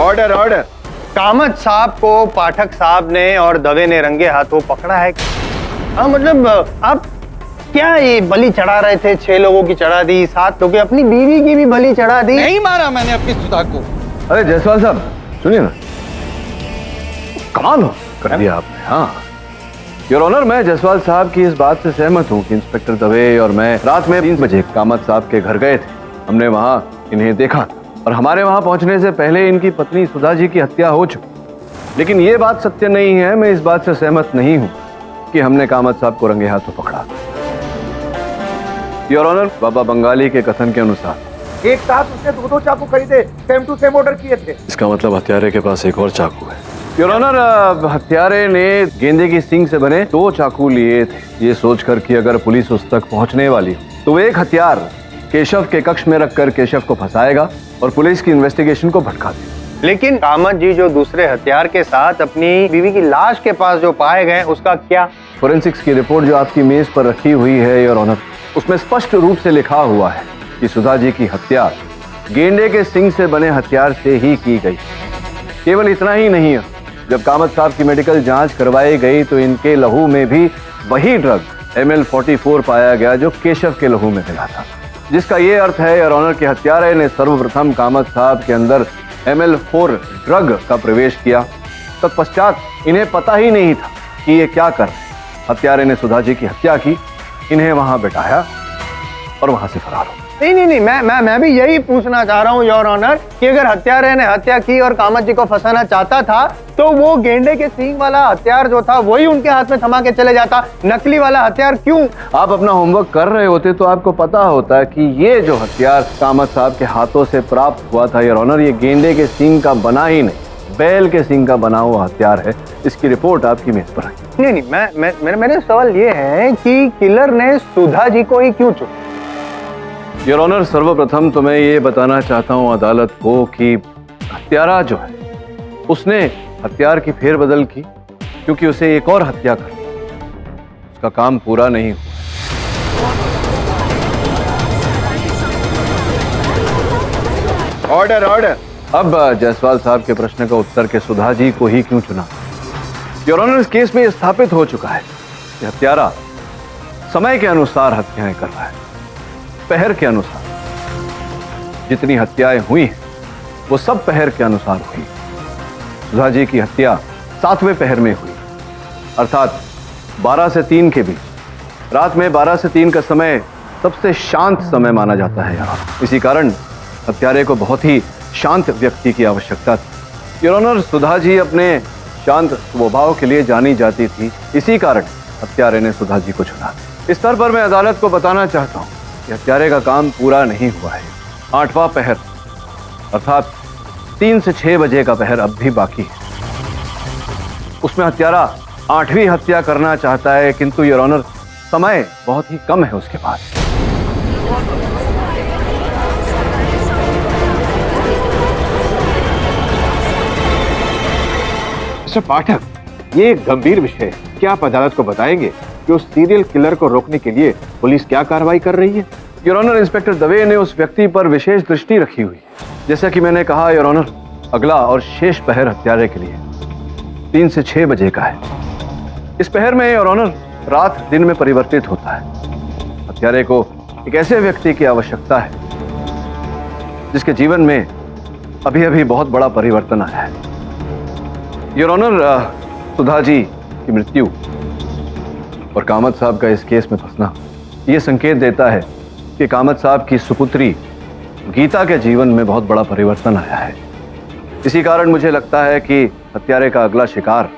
Order order. कामत साहब को पाठक साहब ने और दवे ने रंगे हाथों पकड़ा है। हाँ मतलब आप क्या ये बलि चढ़ा रहे थे? 6 लोगों की चढ़ा दी, 7 लोगों की, अपनी बीवी की भी बलि चढ़ा दी। नहीं मारा मैंने अपनी सुधा को। अरे जायसवाल साहब सुनिए ना, कमाल हो कर दिया आपने। हाँ योर ऑनर, मैं जायसवाल साहब की इस बात से सहमत हूँ कि इंस्पेक्टर दवे और मैं रात में 3 बजे कामत साहब के घर गए थे। हमने वहाँ इन्हें देखा और हमारे वहाँ पहुँचने से पहले इनकी पत्नी सुधा जी की हत्या हो चुकी। लेकिन ये बात सत्य नहीं है, मैं इस बात से सहमत नहीं हूँ कि हमने कामत साहब को रंगे हाथों पकड़ा। योर ऑनर, बाबा बंगाली के कथन के अनुसार एक साथ उसने 2-2 चाकू खरीदे, सेम टू सेम ऑर्डर किए थे। इसका मतलब हत्यारे के पास एक और चाकू है। योर ऑनर, हत्यारे ने गेंदे की सींग से बने 2 चाकू लिए थे, ये सोचकर कि अगर पुलिस उस तक पहुंचने वाली हो तो एक हथियार केशव के कक्ष में रखकर केशव को फंसाएगा और पुलिस की इन्वेस्टिगेशन को भटका देगा। लेकिन कामत जी जो दूसरे हथियार के साथ अपनी बीवी की लाश के पास जो पाए गए उसका क्या? फोरेंसिक्स की रिपोर्ट जो आपकी मेज पर रखी हुई है योर ऑनर, उसमें स्पष्ट रूप से लिखा हुआ है कि सुधा जी की हत्या गेंडे के सींग से बने हथियार से ही की गई। केवल इतना ही नहीं है, जब कामत साहब की मेडिकल जांच करवाई गई तो इनके लहू में भी वही ड्रग ML44 पाया गया जो केशव के लहू में मिला था, जिसका ये अर्थ है योर ऑनर कि हत्यारे ने सर्वप्रथम कामत साहब के अंदर ML4 ड्रग का प्रवेश किया। तत्पश्चात इन्हें पता ही नहीं था कि ये क्या कर रहे। हत्यारे ने सुधा जी की हत्या की, इन्हें वहां बिठाया और वहां से फरार हो। नहीं, मैं भी यही पूछना चाह रहा हूँ योर ऑनर कि अगर हत्यारे ने हत्या की और कामत जी को फंसाना चाहता था तो वो गेंडे के सींग वाला हथियार जो था वही उनके हाथ में थमा के चले जाता, नकली वाला हथियार क्यों? आप अपना होमवर्क कर रहे होते तो आपको पता होता कि ये जो हथियार कामत साहब के हाथों से प्राप्त हुआ था योर ऑनर, ये गेंडे के सींग का बना ही नहीं, बैल के सींग का बना हुआ हथियार है। इसकी रिपोर्ट आपकी मेज पर है। नहीं, मेरे सवाल ये है कि किलर ने सुधा जी को ही क्यों चुना? योर ऑनर, सर्वप्रथम तो मैं ये बताना चाहता हूँ अदालत को कि हत्यारा जो है उसने हथियार की फेरबदल की क्योंकि उसे एक और हत्या करनी, उसका काम पूरा नहीं हुआ। Order order. अब जायसवाल साहब के प्रश्न का उत्तर के सुधा जी को ही क्यों चुना? योर ऑनर, इस केस में स्थापित हो चुका है कि हत्यारा समय के अनुसार हत्याएं कर रहा है, पहर के अनुसार। जितनी हत्याएं हुई हैं वो सब पहर के अनुसार हुई। सुधा जी की हत्या 7वें पहर में हुई, अर्थात 12 से 3 के बीच। रात में 12 से 3 का समय सबसे शांत समय माना जाता है यहाँ। इसी कारण हत्यारे को बहुत ही शांत व्यक्ति की आवश्यकता थी। योर ऑनर, सुधा जी अपने शांत स्वभाव के लिए जानी जाती थी, इसी कारण हत्यारे ने सुधा जी को चुना। इस स्तर पर मैं अदालत को बताना चाहता हूँ कि हत्यारे का काम पूरा नहीं हुआ है। 8वां पहर अर्थात 3 से 6 बजे का पहर अब भी बाकी है। उसमें हत्यारा 8वीं हत्या करना चाहता है, किंतु योर ऑनर समय बहुत ही कम है उसके पास। मिस्टर पाठक, ये एक गंभीर विषय है। क्या आप अदालत को बताएंगे कि उस सीरियल किलर को रोकने के लिए पुलिस क्या कार्रवाई कर रही है? योर ऑनर, इंस्पेक्टर दवे ने उस व्यक्ति पर विशेष दृष्टि रखी हुई है। जैसा कि मैंने कहा योर ऑनर, अगला और शेष पहर हत्यारे के लिए 3 से 6 बजे का है। इस पहर में योर ऑनर रात दिन में परिवर्तित होता है। हत्यारे को एक ऐसे व्यक्ति की आवश्यकता है जिसके जीवन में अभी अभी बहुत बड़ा परिवर्तन आया है। योर ऑनर, सुधा जी की मृत्यु और कामत साहब का इस केस में फंसना यह संकेत देता है कि कामत साहब की सुपुत्री गीता के जीवन में बहुत बड़ा परिवर्तन आया है। इसी कारण मुझे लगता है कि हत्यारे का अगला शिकार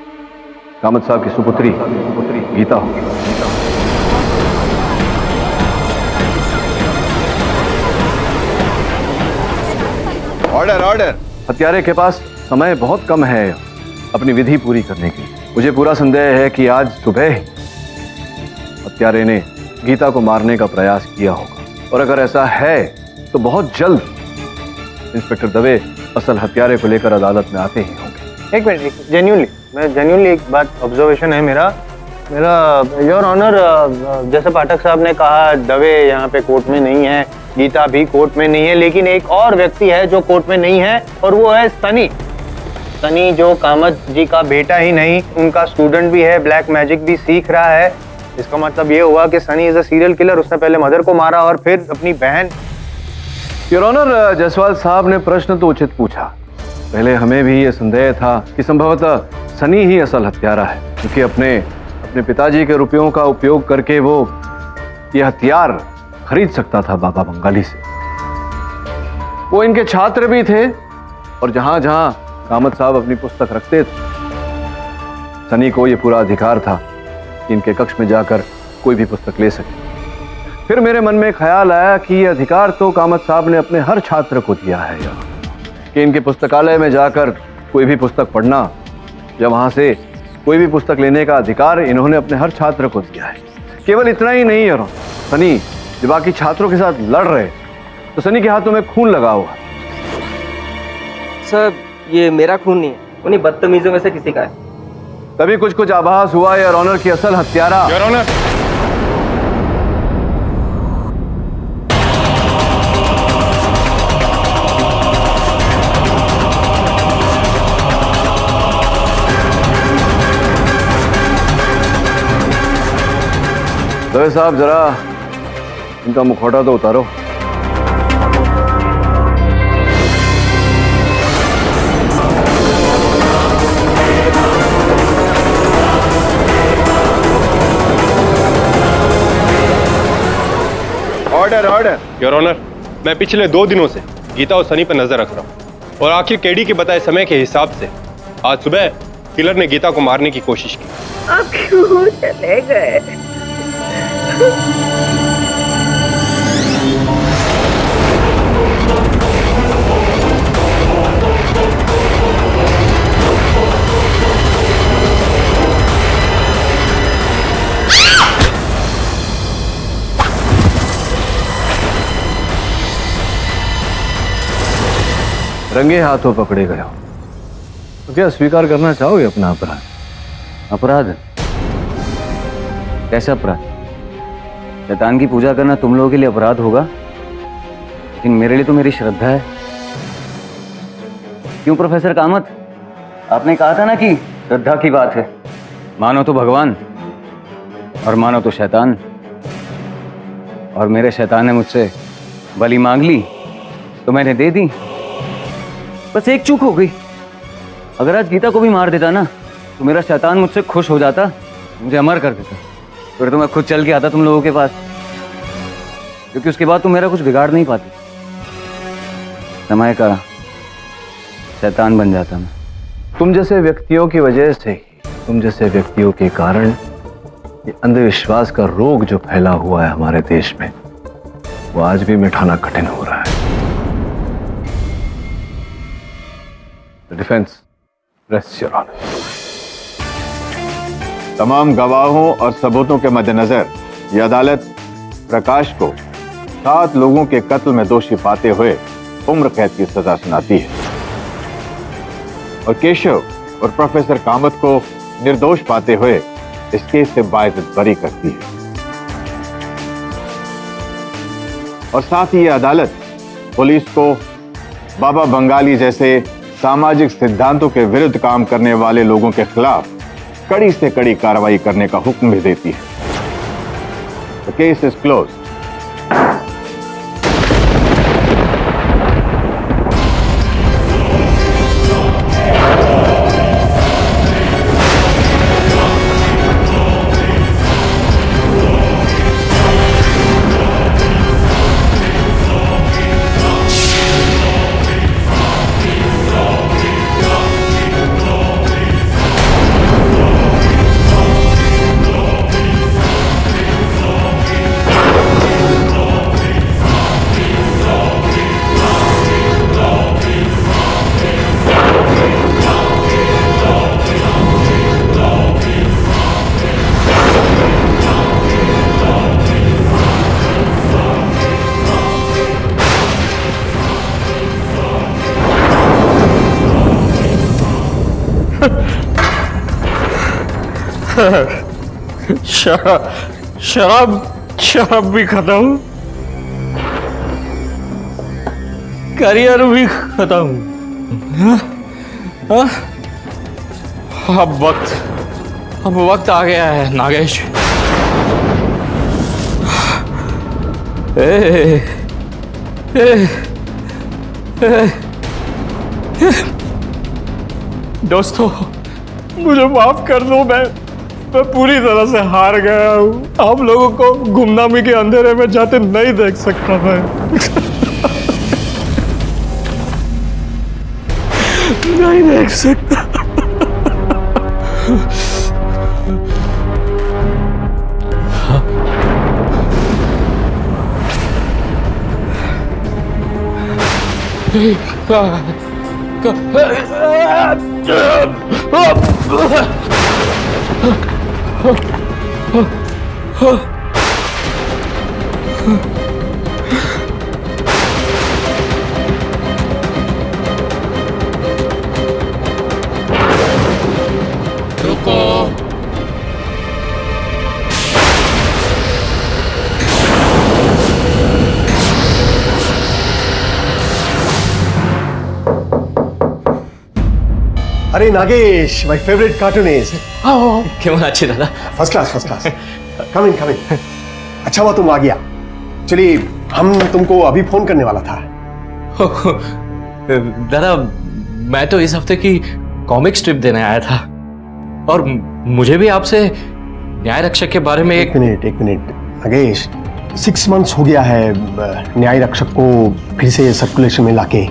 कामत साहब की सुपुत्री गीता होगी। Order order. हत्यारे के पास समय बहुत कम है अपनी विधि पूरी करने की। मुझे पूरा संदेह है कि आज सुबह ही हत्यारे ने गीता को मारने का प्रयास किया होगा, और अगर ऐसा है तो बहुत जल्द इंस्पेक्टर दवे असल हत्यारे को लेकर अदालत में आते ही होंगे। एक मिनट, जेन्युइनली एक बात ऑब्जर्वेशन है मेरा योर ऑनर, जैसे पाठक साहब ने कहा दवे यहाँ पे कोर्ट में नहीं है, गीता भी कोर्ट में नहीं है, लेकिन एक और व्यक्ति है जो कोर्ट में नहीं है और वो है सनी, जो कामत जी का बेटा ही नहीं उनका स्टूडेंट भी है, ब्लैक मैजिक भी सीख रहा है। इसका मतलब ये हुआ कि Sunny is a serial killer. उसने पहले मदर को मारा और फिर अपनी बहन। योर ऑनर, जायसवाल साहब ने प्रश्न तो उचित पूछा। पहले हमें भी ये संदेह था कि संभवतः सनी ही असल हत्यारा है, क्योंकि अपने पिताजी के रुपयों का उपयोग करके वो ये हथियार खरीद सकता था बाबा बंगाली से। वो इनके छात्र भी थे और जहां जहां कामत साहब अपनी पुस्तक रखते थे, सनी को ये पूरा अधिकार था कि इनके कक्ष में जाकर कोई भी पुस्तक ले सके। फिर मेरे मन में ख्याल आया कि ये अधिकार तो कामत साहब ने अपने हर छात्र को दिया है कि इनके पुस्तकालय में जाकर कोई भी पुस्तक पढ़ना या वहां से कोई भी पुस्तक लेने का अधिकार इन्होंने अपने हर छात्र को दिया है। केवल इतना ही नहीं है, सनी जब बाकी छात्रों के साथ लड़ रहे तो सनी के हाथों में खून लगा हुआ। सर, ये मेरा खून नहीं है, उन्हीं बदतमीजों में से किसी का है। तभी कुछ आभास हुआ योर ऑनर की असल हत्यारा। योर ऑनर, दवे साहब जरा इनका मुखौटा तो उतारो। ऑर्डर। योर ऑनर, मैं पिछले 2 दिनों से गीता और सनी पर नजर रख रहा हूँ और आखिर केडी के बताए समय के हिसाब से आज सुबह किलर ने गीता को मारने की कोशिश की। आप क्यों चले गए? रंगे हाथों पकड़े गए हो। तो क्या स्वीकार करना चाहोगे अपना अपराध? अपराध? कैसा अपराध? शैतान की पूजा करना तुम लोगों के लिए अपराध होगा, लेकिन मेरे लिए तो मेरी श्रद्धा है। क्यों प्रोफेसर कामत, आपने कहा था ना कि श्रद्धा की बात है। मानो तो भगवान और मानो तो शैतान, और मेरे शैतान ने मुझसे बलि मांग ली तो मैंने दे दी। बस एक चूक हो गई, अगर आज गीता को भी मार देता ना तो मेरा शैतान मुझसे खुश हो जाता, मुझे अमर कर देता। फिर तो मैं खुद चल के आता तुम लोगों के पास, क्योंकि उसके बाद तुम मेरा कुछ बिगाड़ नहीं पाते। समय का शैतान बन जाता मैं। तुम जैसे व्यक्तियों की वजह से ही, तुम जैसे व्यक्तियों के कारण ये अंधविश्वास का रोग जो फैला हुआ है हमारे देश में, वो आज भी मिटाना कठिन हो रहा है। Defence, rest your honour. तमाम गवाहों और सबूतों के मद्देनजर यह अदालत प्रकाश को 7 लोगों के कत्ल में दोषी पाते हुए उम्र कैद की सजा सुनाती है और केशव और प्रोफेसर कामत को निर्दोष पाते हुए इस केस से बाइज्जत बरी करती है। और साथ ही यह अदालत पुलिस को बाबा बंगाली जैसे सामाजिक सिद्धांतों के विरुद्ध काम करने वाले लोगों के खिलाफ कड़ी से कड़ी कार्रवाई करने का हुक्म भी देती है। The case is close. शराब भी खाता हूँ, करियर भी खत्म। अब वक्त आ गया है नागेश। दोस्तों मुझे माफ कर दो, मैं पूरी तरह से हार गया हूँ। आप लोगों को गुमनामी के अंधेरे में जाते नहीं देख सकता मैं। नहीं देख सकता। रुको। अरे नागेश, माय फेवरेट कार्टूनिस्ट। क्यों अच्छी दादा? First class. Come in. अच्छा हुआ तुम आ गया। चलिए, हम तुमको अभी फोन करने वाला था। दादा मैं तो इस हफ्ते की कॉमिक स्ट्रिप देने आया था और मुझे भी आपसे न्याय रक्षक के बारे में एक मिनट नागेश, 6 मंथ्स हो गया है न्याय रक्षक को फिर से सर्कुलेशन में लाके।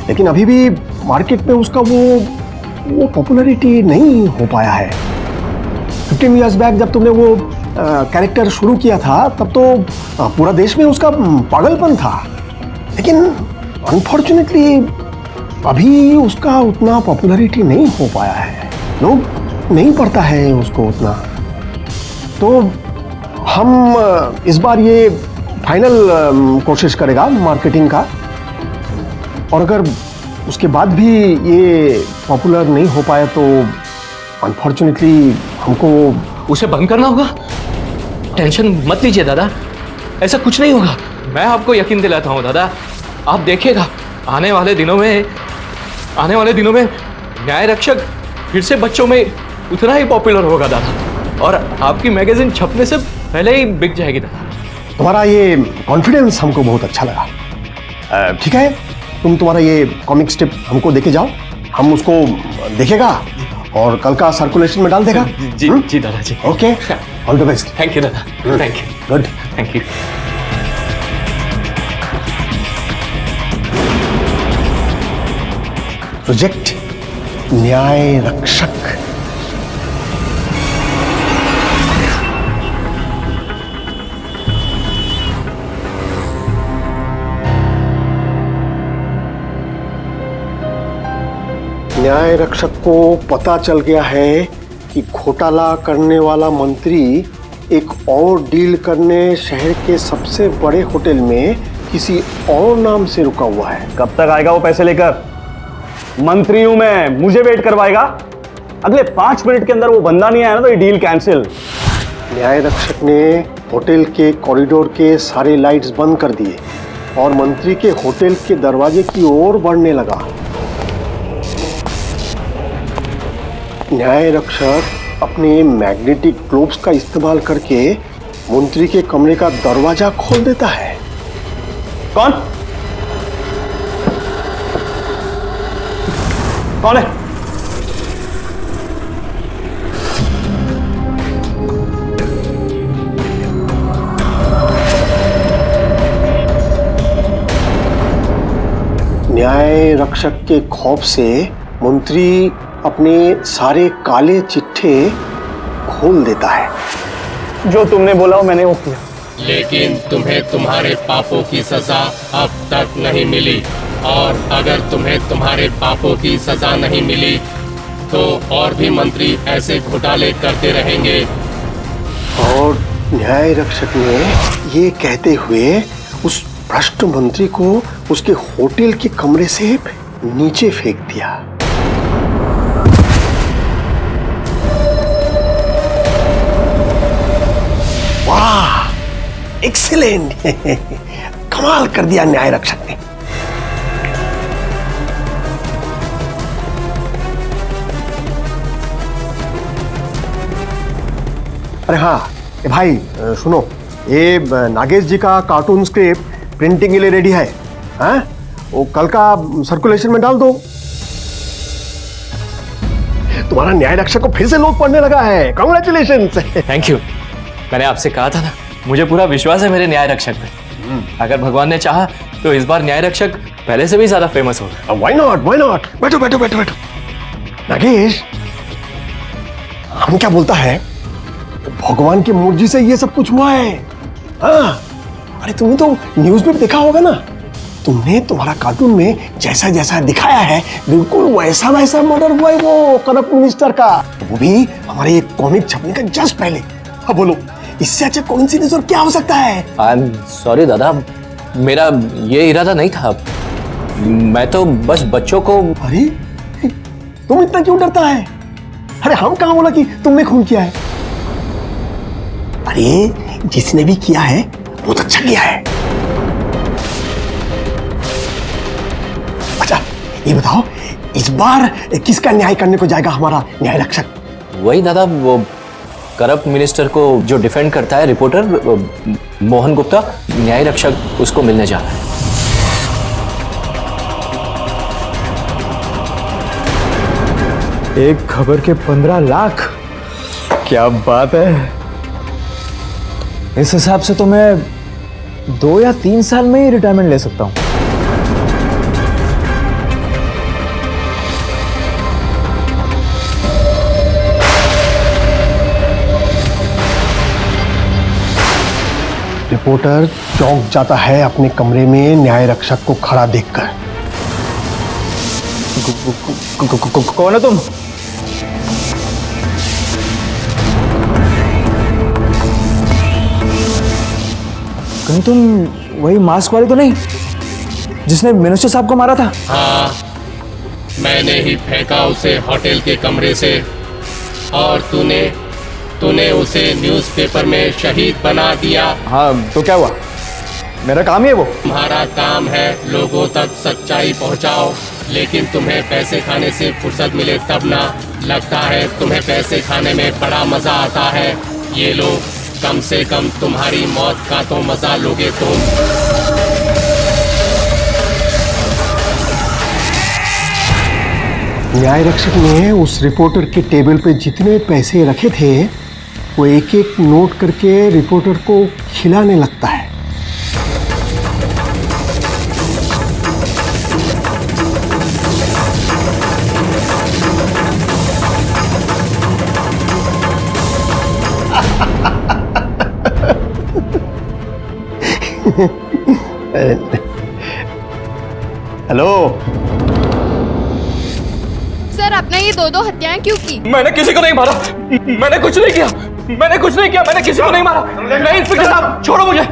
लेकिन अभी भी मार्केट में उसका वो पॉपुलैरिटी नहीं हो पाया है। 15 इयर्स बैक जब तुमने वो कैरेक्टर शुरू किया था तब तो पूरा देश में उसका पागलपन था, लेकिन अनफॉर्चुनेटली अभी उसका उतना पॉपुलैरिटी नहीं हो पाया है। लोग नहीं पढ़ता है उसको उतना। तो हम इस बार ये फाइनल कोशिश करेगा मार्केटिंग का, और अगर उसके बाद भी ये पॉपुलर नहीं हो पाया तो अनफॉर्चुनेटली हमको उसे बंद करना होगा। टेंशन मत लीजिए दादा, ऐसा कुछ नहीं होगा। मैं आपको यकीन दिलाता हूँ दादा, आप देखिएगा आने वाले दिनों में न्याय रक्षक फिर से बच्चों में उतना ही पॉपुलर होगा दादा, और आपकी मैगजीन छपने से पहले ही बिक जाएगी दादा। तुम्हारा ये कॉन्फिडेंस हमको बहुत अच्छा लगा। ठीक है, तुम्हारा ये कॉमिक स्ट्रिप हमको देके जाओ, हम उसको देखेगा और कल का सर्कुलेशन में डाल देगा। जी जी दादा जी। Okay, all the best. Thank you दादा, thank you. Good, thank you. Project Nyay Rakshak. न्याय रक्षक को पता चल गया है कि घोटाला करने वाला मंत्री एक और डील करने शहर के सबसे बड़े होटल में किसी और नाम से रुका हुआ है। कब तक आएगा वो पैसे लेकर? मंत्री हूं मैं, मुझे वेट करवाएगा? अगले 5 मिनट के अंदर वो बंदा नहीं आया ना तो ये डील कैंसिल। न्याय रक्षक ने होटल के कॉरिडोर के सारे लाइट्स बंद कर दिए और मंत्री के होटल के दरवाजे की ओर बढ़ने लगा। न्याय रक्षक अपने मैग्नेटिक ग्लोब्स का इस्तेमाल करके मंत्री के कमरे का दरवाजा खोल देता है। कौन है? न्याय रक्षक के खौफ से मंत्री अपने सारे काले चिट्ठे खोल देता है। जो तुमने बोला वो मैंने वो किया। लेकिन तुम्हें तुम्हारे पापों की सजा अब तक नहीं मिली, और अगर तुम्हें तुम्हारे पापों की सजा नहीं मिली तो और भी मंत्री ऐसे घोटाले करते रहेंगे। और न्याय रक्षक ने ये कहते हुए उस भ्रष्ट मंत्री को उसके होटल के कमरे से नीचे फेंक दिया। वाह, एक्सीलेंट। कमाल कर दिया न्याय रक्षक ने। अरे हाँ भाई, सुनो, ये नागेश जी का कार्टून स्क्रिप्ट प्रिंटिंग के लिए रेडी है। हाँ, वो कल का सर्कुलेशन में डाल दो। तुम्हारा न्याय रक्षक को फिर से लोग पढ़ने लगा है। कांग्रेचुलेशंस। Thank you. मैंने आपसे कहा था ना, मुझे पूरा विश्वास है मेरे न्याय रक्षक पे। अगर भगवान ने चाहा तो इस बार न्याय रक्षक पहले से भी ज्यादा फेमस होगा। Why not, why not. बैठो बैठो बैठो बैठो। नागेश, हम क्या बोलता है, भगवान की मर्जी से ये सब कुछ हुआ है। हाँ, अरे तुमने तो न्यूज में देखा होगा ना, तुमने तुम्हारा कार्टून में जैसा जैसा दिखाया है बिल्कुल वैसा वैसा मर्डर हुआ है वो करप्ट मिनिस्टर का, वो भी हमारे कॉमिक छपने का जस्ट पहले। हाँ बोलो, इससे अच्छा कोइंसिडेंस और क्या हो सकता है? आई एम सॉरी दादा, मेरा ये इरादा नहीं था। मैं तो बस बच्चों को। अरे तुम इतना क्यों डरता है? अरे हम कहाँ बोला कि तुमने खून किया है? अरे जिसने भी किया है बहुत अच्छा किया है। अच्छा ये बताओ, इस बार किसका न्याय करने को जाएगा हमारा न्याय रक्षक? वही दादा, वो करप्ट मिनिस्टर को जो डिफेंड करता है, रिपोर्टर मोहन गुप्ता, न्याय रक्षक उसको मिलने जा रहा है। एक खबर के 15 लाख, क्या बात है। इस हिसाब से तो मैं 2 या 3 साल में ही रिटायरमेंट ले सकता हूं। रिपोर्टर चौंक जाता है अपने कमरे में न्याय रक्षक को खड़ा देखकर। कौन है तुम? कहीं तुम वही मास्क वाले तो नहीं जिसने मिनिस्टर साहब को मारा था? हाँ, मैंने ही फेंका उसे होटल के कमरे से और तूने उसे न्यूज़पेपर में शहीद बना दिया। हाँ तो क्या हुआ, मेरा काम ही है वो। तुम्हारा काम है लोगों तक सच्चाई पहुंचाओ, लेकिन तुम्हें पैसे खाने से फुर्सत मिले तब ना। लगता है तुम्हें पैसे खाने में बड़ा मजा आता है। ये लो, कम से कम तुम्हारी मौत का तो मजा लोगे तुम। न्याय रक्षक ने उस रिपोर्टर के टेबल पे जितने पैसे रखे थे वो एक एक नोट करके रिपोर्टर को खिलाने लगता है। हेलो सर, आपने ये दो हत्याएं क्यों की? मैंने किसी को नहीं मारा, मैंने कुछ नहीं किया, मैंने किसी को नहीं मारा। नहीं इंस्पेक्टर साहब, छोड़ो मुझे।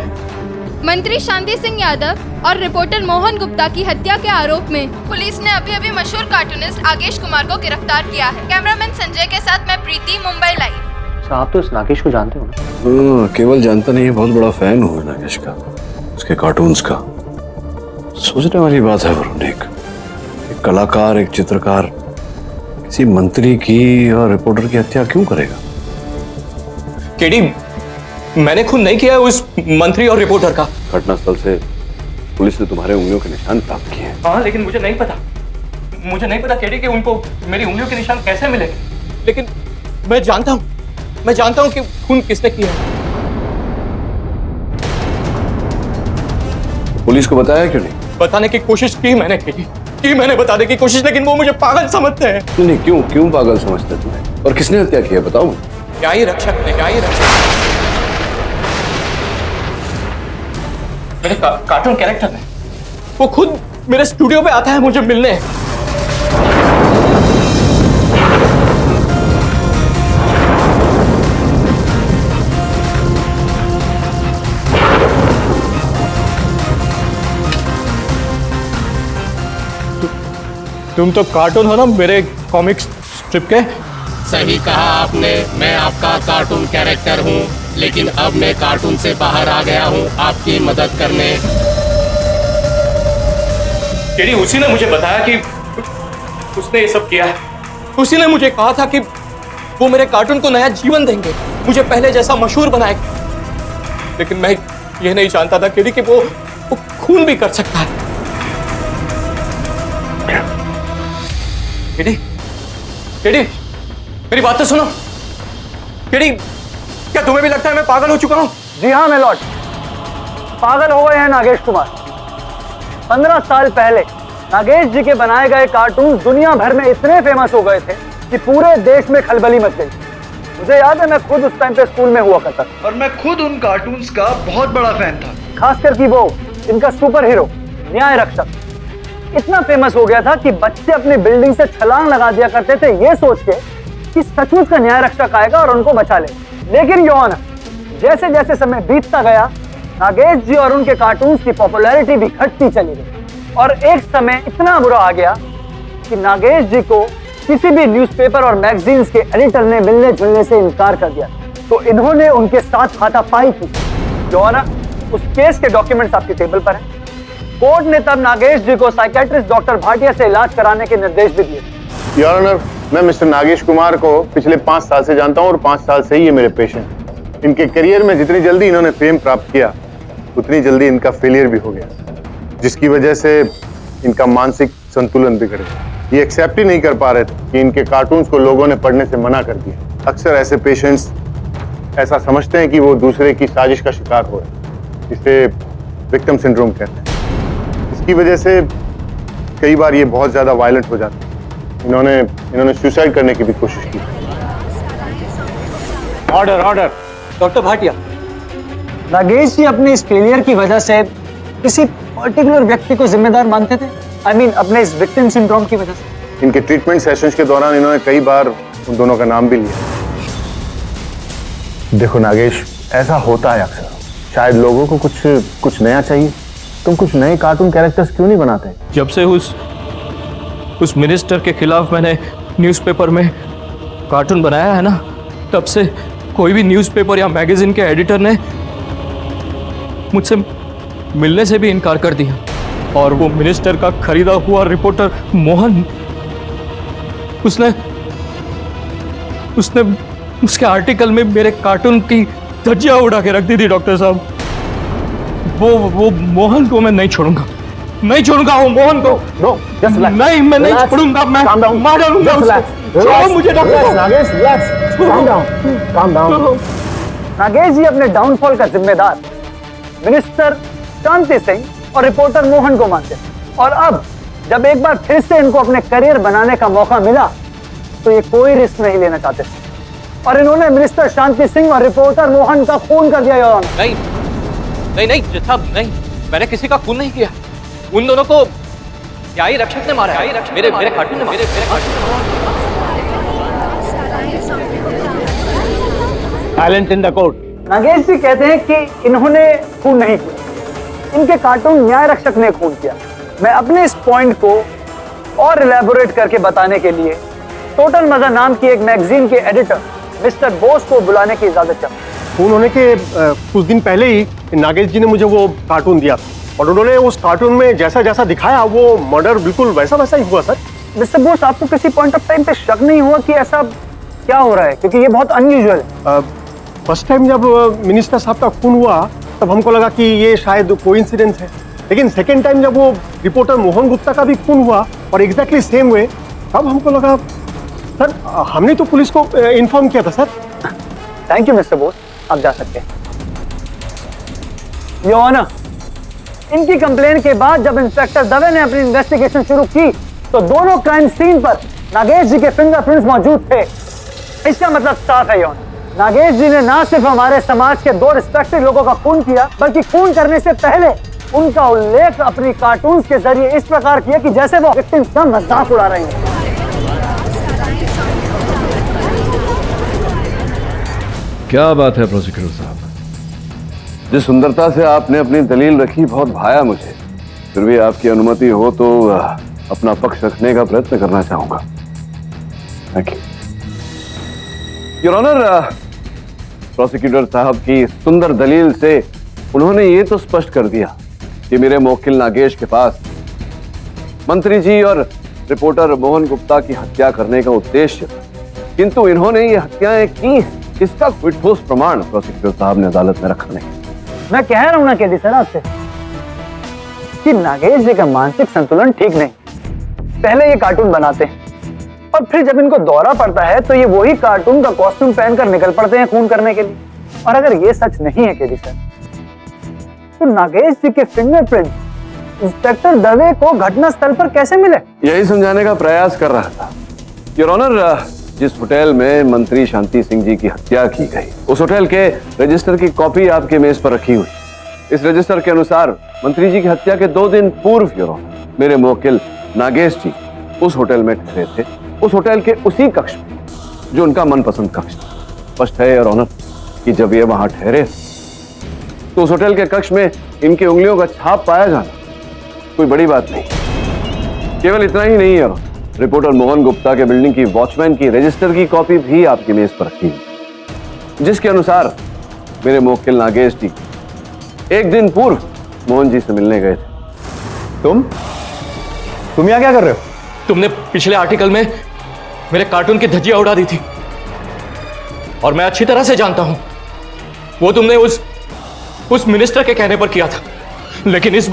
मंत्री शांति सिंह यादव और रिपोर्टर मोहन गुप्ता की हत्या के आरोप में पुलिस ने अभी मशहूर कार्टूनिस्ट आगेश कुमार को गिरफ्तार किया है। कैमरामैन संजय के साथ मैं प्रीति, मुंबई लाइव। आप तो इस नागेश को जानते हो ना? केवल जानता नहीं, बहुत बड़ा फैन हूँ नागेश का, उसके कार्टून्स का। सोचने वाली बात है वरुण, एक कलाकार, एक चित्रकार किसी मंत्री की और रिपोर्टर की हत्या क्यों करेगा? केडी, मैंने खून नहीं किया उस मंत्री और रिपोर्टर का। घटनास्थल से पुलिस ने तुम्हारे उंगलियों के निशान प्राप्त किए हैं। हाँ, लेकिन मुझे नहीं पता केडी कि उनको मेरी उंगलियों के निशान कैसे मिले। लेकिन मैं जानता हूँ कि खून किसने किया है। पुलिस को बताया क्यों नहीं? बताने की कोशिश की मैंने केडी, मैंने बताने की कोशिश, लेकिन वो मुझे पागल समझते हैं। नहीं, क्यों पागल समझते तुम्हें? और किसने हत्या की है बताओ? न्यायी रक्षक ने। मेरे कार्टून कैरेक्टर ने, वो खुद मेरे स्टूडियो पे आता है मुझे मिलने। तुम तो कार्टून हो ना मेरे कॉमिक्स स्ट्रिप के। सही कहा आपने, मैं आपका कार्टून कैरेक्टर हूँ, लेकिन अब मैं कार्टून से बाहर आ गया हूँ आपकी मदद करने। केडी, उसी ने मुझे बताया कि उसने ये सब किया है। उसी ने मुझे कहा था कि वो मेरे कार्टून को नया जीवन देंगे, मुझे पहले जैसा मशहूर बनाएंगे। लेकिन मैं ये नहीं जानता था केडी कि वो खून भी कर सकता है। केडी, मेरी बात तो सुनो। केडी, क्या तुम्हें भी लगता है मैं पागल हो चुका हूँ? जी हाँ मेलॉर्ड, पागल हो गए हैं नागेश कुमार। 15 साल पहले नागेश जी के बनाए गए कार्टून दुनिया भर में इतने फेमस हो गए थे कि पूरे देश में खलबली मच गई। मुझे याद है, मैं खुद उस टाइम पे स्कूल में हुआ करता था और मैं खुद उन कार्टून्स का बहुत बड़ा फैन था। खासकर कि वो इनका सुपर हीरो न्याय रक्षक इतना फेमस हो गया था कि बच्चे अपनी बिल्डिंग से छलांग लगा दिया करते थे ये सोच के कि सचमुच का न्याय रक्षक आएगा और उनको बचा ले। लेकिन योर ऑनर, जैसे जैसे समय बीतता गया, नागेश जी और उनके कार्टून्स की पॉपुलैरिटी भी घटती चली गई और एक समय इतना बुरा आ गया कि नागेश जी को किसी भी न्यूज़पेपर और मैगजीन्स के एडिटर ने मिलने जुलने से इनकार कर दिया। तो इन्होंने उनके साथ हाथापाई की। योर ऑनर, उस केस के डॉक्यूमेंट्स आपके टेबल पर हैं। कोर्ट ने तब नागेश जी को साइकियाट्रिस्ट डॉक्टर भाटिया से इलाज कराने के निर्देश भी दिए। योर ऑनर, मैं मिस्टर नागेश कुमार को पिछले 5 साल से जानता हूं और 5 साल से ही ये मेरे पेशेंट। इनके करियर में जितनी जल्दी इन्होंने फेम प्राप्त किया, उतनी जल्दी इनका फेलियर भी हो गया, जिसकी वजह से इनका मानसिक संतुलन बिगड़ गया। ये एक्सेप्ट ही नहीं कर पा रहे थे कि इनके कार्टून्स को लोगों ने पढ़ने से मना कर दिया। अक्सर ऐसे पेशेंट्स ऐसा समझते हैं कि वो दूसरे की साजिश का शिकार हो रहे हैं, इसे विक्टिम सिंड्रोम कहते हैं। इसकी वजह से कई बार ये बहुत ज्यादा वायलेंट हो जाते हैं। इन्होंने सुसाइड करने की भी कोशिश की। ऑर्डर डॉक्टर भाटिया, नागेश जी अपने इस फेलियर की वजह से किसी पर्टिकुलर व्यक्ति को जिम्मेदार मानते थे? I mean, अपने इस विक्टिम सिंड्रोम की वजह से? इनके ट्रीटमेंट सेशंस के दौरान इन्होंने कई बार उन दोनों का नाम भी लिया। देखो नागेश, ऐसा होता है अक्सर। शायद लोगों को कुछ नया चाहिए। तुम कुछ नए कार्टून कैरेक्टर्स क्यों नहीं बनाते? जब से उस उस मिनिस्टर के खिलाफ मैंने न्यूज़पेपर में कार्टून बनाया है ना, तब से कोई भी न्यूज़पेपर या मैगजीन के एडिटर ने मुझसे मिलने से भी इनकार कर दिया। और वो मिनिस्टर का खरीदा हुआ रिपोर्टर मोहन, उसने उसके आर्टिकल में मेरे कार्टून की धज्जियां उड़ा के रख दी थी डॉक्टर साहब। वो मोहन को मैं नहीं छोड़ूंगा, नहीं छोड़ूंगा वो मोहन को। नहीं, मैं नहीं छोड़ूंगा, मैं मार डालूंगा उसे। छोड़ो मुझे doctor. Nagesh, relax, calm down। Nagesh ji अपने डाउनफॉल का जिम्मेदार मिनिस्टर शांति सिंह और रिपोर्टर मोहन को मानते हैं। और अब जब एक बार फिर से इनको अपने करियर बनाने का मौका मिला तो ये कोई रिस्क नहीं लेना चाहते और इन्होंने मिनिस्टर शांति सिंह और रिपोर्टर मोहन का खून कर दिया। Your honour. नहीं जज साहब, नहीं, मैंने किसी का खून नहीं किया। उन दोनों को न्यायी रक्षक ने मारा है, मेरे कार्टून ने मारा। Silent in the court. Nagesh ji कहते हैं कि इन्होंने खून नहीं किया, इनके कार्टून न्याय रक्षक ने खून किया। मैं अपने इस पॉइंट को और इलैबोरेट करके बताने के लिए टोटल मजा नाम की एक मैगजीन के एडिटर मिस्टर बोस को बुलाने की इजाजत चाहता हूं। खून होने के कुछ दिन पहले ही नागेश जी ने मुझे वो कार्टून दिया था और उन्होंने उस कार्टून में जैसा जैसा दिखाया वो मर्डर बिल्कुल वैसा वैसा ही हुआ सर। मिस्टर बोस, आपको किसी पॉइंट ऑफ टाइम पे शक नहीं हुआ कि ऐसा क्या हो रहा है? क्योंकि ये बहुत अनयूजुअल है। फर्स्ट टाइम जब मिनिस्टर साहब का खून हुआ तब हमको लगा कि ये शायद कोइंसिडेंस है, लेकिन सेकेंड टाइम जब वो रिपोर्टर मोहन गुप्ता का भी खून हुआ और एग्जैक्टली सेम वे, तब हमको लगा सर हमने तो पुलिस को इन्फॉर्म किया था sir. Thank you mister Bose, आप जा सकते हैं। योर ऑनर, इनकी कंप्लेन के बाद जब इंस्पेक्टर दवे ने अपनी इन्वेस्टिगेशन शुरू की तो दोनों क्राइम सीन पर नागेश जी के फिंगरप्रिंट्स मौजूद थे। इसका मतलब साफ है योर ऑनर, नागेश जी ने ना सिर्फ हमारे समाज के 2 रिस्पेक्टेड लोगों का खून किया, बल्कि खून करने से पहले उनका उल्लेख अपनी कार्टून्स के जरिए इस प्रकार किया कि जैसे वो विक्टिम्स का मजाक उड़ा रहे हैं। क्या बात है प्रोसिक्यूटर साहब, जिस सुंदरता से आपने अपनी दलील रखी बहुत भाया मुझे। फिर भी आपकी अनुमति हो तो अपना पक्ष रखने का प्रयत्न करना चाहूंगा। Thank you your honour. Prosecutor साहब की सुंदर दलील से उन्होंने ये तो स्पष्ट कर दिया कि मेरे मुवक्किल नागेश के पास मंत्री जी और रिपोर्टर मोहन गुप्ता की हत्या करने का उद्देश्य था, किंतु इन्होंने ये हत्याएं की, इसका कोई ठोस प्रमाण प्रोसिक्यूटर साहब ने अदालत में रखा नहीं। मैं कह रहा हूं ना केडी सर आपसे कि नागेश जी का मानसिक संतुलन ठीक नहीं। पहले ये कार्टून बनाते हैं और फिर जब इनको दौरा पड़ता है तो ये वही कार्टून का कॉस्ट्यूम पहनकर निकल पड़ते हैं खून करने के लिए। और अगर ये सच नहीं है केडी सर, तो नागेश जी के फिंगरप्रिंट इंस्पेक्टर दवे को घटनास्थल पर कैसे मिले? यही समझाने का प्रयास कर रहा था योर ऑनर। जिस होटल में मंत्री शांति सिंह जी की हत्या की गई, उस होटल के रजिस्टर की कॉपी आपके मेज पर रखी हुई। इस रजिस्टर के अनुसार मंत्री जी की हत्या के 2 दिन पूर्व योर ऑनर मेरे मुवक्किल नागेश जी उस होटल में ठहरे थे, उस होटल के उसी कक्ष में जो उनका मनपसंद कक्ष था। स्पष्ट है योर ऑनर कि जब ये वहां ठहरे तो उस होटल के कक्ष में इनकी उंगलियों का छाप पाया जाना कोई बड़ी बात नहीं। केवल इतना ही नहीं है, रिपोर्टर मोहन गुप्ता के बिल्डिंग की वॉचमैन की रजिस्टर की कॉपी भी आपकी मेज पर रखी है, जिसके अनुसार मेरे मुवक्किल नागेश जी 1 दिन पूर्व मोहन जी से मिलने गए थे। तुम यहाँ क्या कर रहे हो? तुमने पिछले आर्टिकल में मेरे कार्टून की धज्जियां उड़ा दी थी और मैं अच्छी तरह से जानता हूं वो तुमने उस मिनिस्टर के कहने पर किया था। लेकिन इस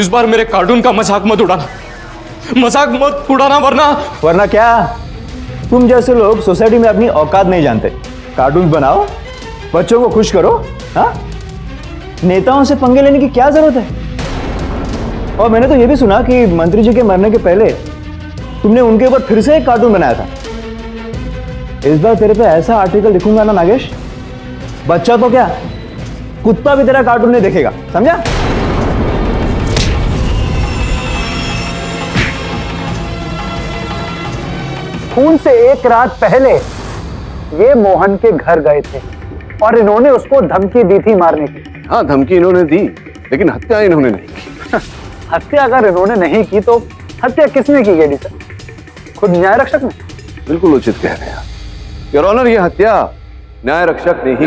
बार मेरे कार्टून का मजाक मत उड़ाना, वरना क्या? तुम जैसे लोग सोसाइटी में अपनी औकात नहीं जानते। कार्टून बनाओ, बच्चों को खुश करो, हाँ? नेताओं से पंगे लेने की क्या जरूरत है? और मैंने तो यह भी सुना कि मंत्री जी के मरने के पहले तुमने उनके ऊपर फिर से एक कार्टून बनाया था। इस बार तेरे पे ऐसा आर्टिकल लिखूंगा ना नागेश, बच्चा तो क्या, कुत्ता भी तेरा कार्टून नहीं देखेगा, समझा? खून से 1 रात पहले ये मोहन के घर गए थे और इन्होंने उसको धमकी दी थी मारने की। हाँ, धमकी इन्होंने दी, लेकिन हत्या इन्होंने नहीं की। हत्या अगर इन्होंने नहीं की तो हत्या किसने की गेडी सर? खुद न्याय रक्षक ने? बिल्कुल उचित कह रहे हैं योर ऑनर, ये हत्या न्याय रक्षक ने ही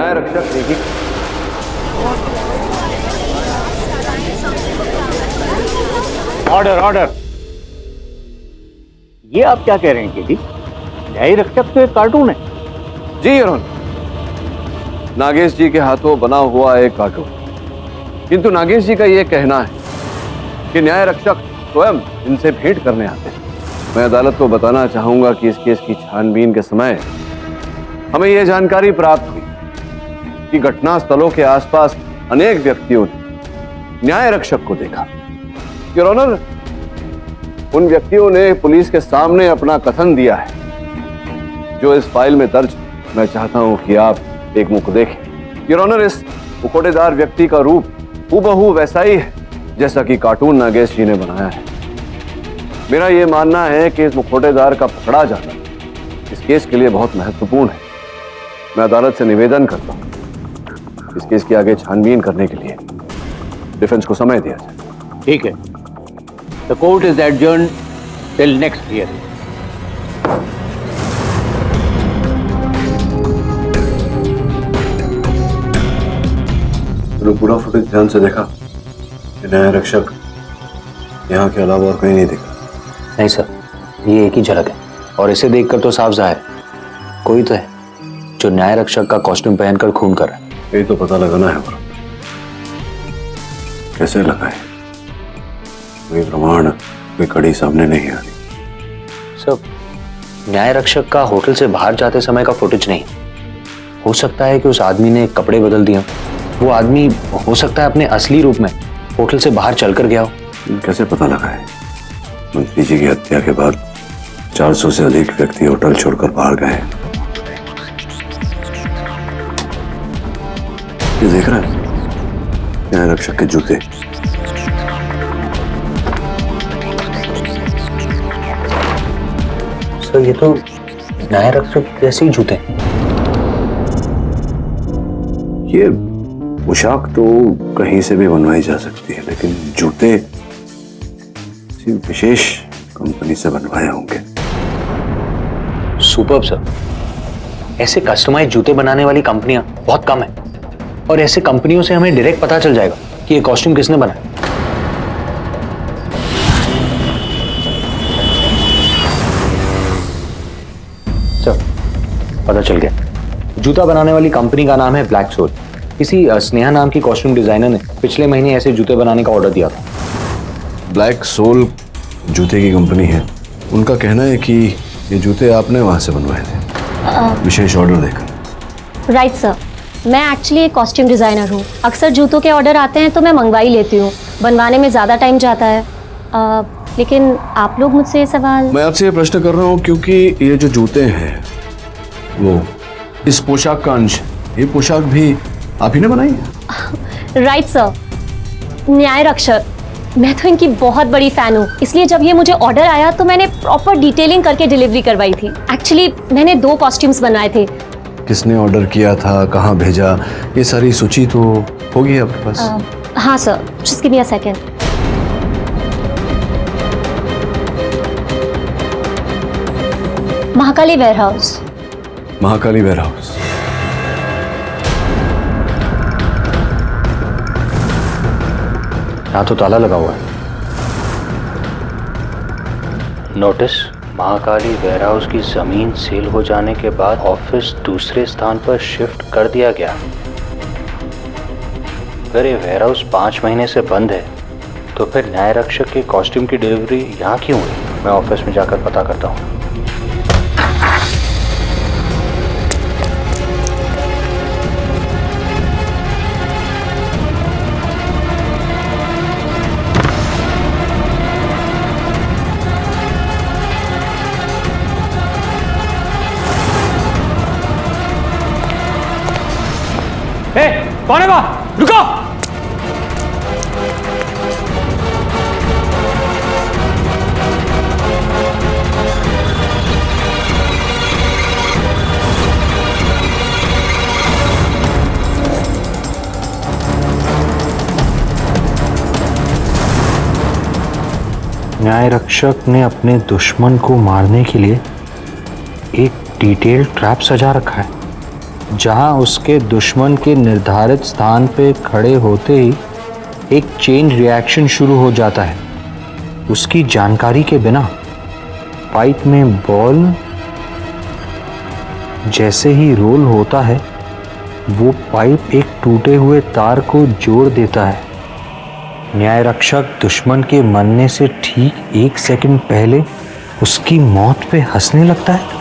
ऑर्डर ऑर्डर। ये आप क्या कह रहे हैं केडी? न्याय रक्षक तो एक कार्टून है। जी योर ऑनर, नागेश जी के हाथों बना हुआ एक कार्टून, किंतु नागेश जी का यह कहना है कि न्याय रक्षक स्वयं इनसे भेंट करने आते हैं। मैं अदालत को बताना चाहूंगा कि इस केस की छानबीन के समय हमें यह जानकारी प्राप्त हुई कि घटना स्थलों के आसपास अनेक व्यक्तियों ने न्याय रक्षक को देखा। योर ऑनर, उन व्यक्तियों ने पुलिस के सामने अपना कथन दिया है जो इस फाइल में दर्ज। मैं चाहता हूं कि आप एक मुख देखें। योर ऑनर, इस मुखौटेदार व्यक्ति का रूप हूबहू वैसा ही है जैसा कि कार्टून नागेश जी ने बनाया है। मेरा यह मानना है कि इस मुखौटेदार का पकड़ा जाना इस केस के लिए बहुत महत्वपूर्ण है। मैं अदालत से निवेदन करता हूं इस केस की आगे छानबीन करने के लिए डिफेंस को समय दिया जाए। ठीक है। The court is adjourned till next hearing. पूरा फुटेज ध्यान से देखा कि न्याय रक्षक यहाँ के अलावा और कहीं नहीं दिखा? नहीं सर, ये एक ही झलक है और इसे देखकर तो साफ जाहिर कोई तो है जो न्याय रक्षक का कॉस्ट्यूम पहनकर खून कर रहा है। यही तो पता लगाना है। कैसे लगाए? कोई प्रमाण, कोई कड़ी सामने नहीं आ रही। सर, न्याय रक्षक का होटल से बाहर जाते समय का फुटेज नहीं। हो सकता है कि उस आदमी ने कपड़े बदल दिए। वो आदमी हो सकता है अपने असली रूप में होटल से बाहर चलकर गया हो। कैसे पता लगाए? मंत्री जी की हत्या के बाद 400 से अधिक व्यक्ति होटल छोड़कर बाहर गए। ये देख रहा है न्याय रक्षक के जूते। सर, ये तो न्याय रक्षक जैसे ही जूते। ये पोशाक तो कहीं से भी बनवाई जा सकती है, लेकिन जूते किसी विशेष कंपनी से बनवाए होंगे। Superb sir. ऐसे कस्टमाइज जूते बनाने वाली कंपनियां बहुत कम है और ऐसे कंपनियों से हमें डायरेक्ट पता चल जाएगा कि ये कॉस्ट्यूम किसने बनाया। सर, पता चल गया। जूता बनाने वाली कंपनी का नाम है ब्लैक सोल। किसी स्नेहा नाम की कॉस्ट्यूम डिजाइनर ने पिछले महीने ऐसे जूते बनाने का ऑर्डर दिया था। ब्लैक सोल जूते की कंपनी है। उनका कहना है कि ये जूते आपने वहां से बनवाए थे विशेष ऑर्डर देकर। राइट सर, मैं एक्चुअली एक कॉस्ट्यूम डिजाइनर हूँ। अक्सर जूतों के ऑर्डर आते हैं तो मैं मंगवा ही लेती हूँ। बनवाने में ज़्यादा टाइम जाता है। लेकिन आप लोग मुझसे ये सवाल। मैं आपसे ये प्रश्न कर रहा हूँ क्योंकि ये जो जूते हैं वो इस पोशाक का अंश। ये पोशाक भी आप ही ने बनाई है? Right sir. न्याय रक्षक, मैं तो इनकी बहुत बड़ी फैन हूँ, इसलिए जब ये मुझे ऑर्डर आया तो मैंने प्रॉपर डिटेलिंग करके डिलीवरी करवाई थी। एक्चुअली मैंने 2 कॉस्ट्यूम्स बनवाए थे। किसने ऑर्डर किया था, कहाँ भेजा, ये सारी सूची तो होगी आपके पास? हाँ sir, just give me a second. Mahakali warehouse. Mahakali warehouse. यहाँ तो ताला लगा हुआ है। नोटिस, महाकाली वेयरहाउस की जमीन सेल हो जाने के बाद ऑफिस दूसरे स्थान पर शिफ्ट कर दिया गया। अगर ये वेयरहाउस 5 महीने से बंद है तो फिर न्याय रक्षक के कॉस्ट्यूम की डिलीवरी यहाँ क्यों हुई? मैं ऑफिस में जाकर पता करता हूँ। कौन है वहां? रुको! न्याय न्याय रक्षक ने अपने दुश्मन को मारने के लिए एक डिटेल ट्रैप सजा रखा है, जहां उसके दुश्मन के निर्धारित स्थान पे खड़े होते ही एक चेन रिएक्शन शुरू हो जाता है। उसकी जानकारी के बिना पाइप में बॉल जैसे ही रोल होता है, वो पाइप एक टूटे हुए तार को जोड़ देता है। न्याय रक्षक दुश्मन के मरने से ठीक 1 सेकंड पहले उसकी मौत पे हंसने लगता है।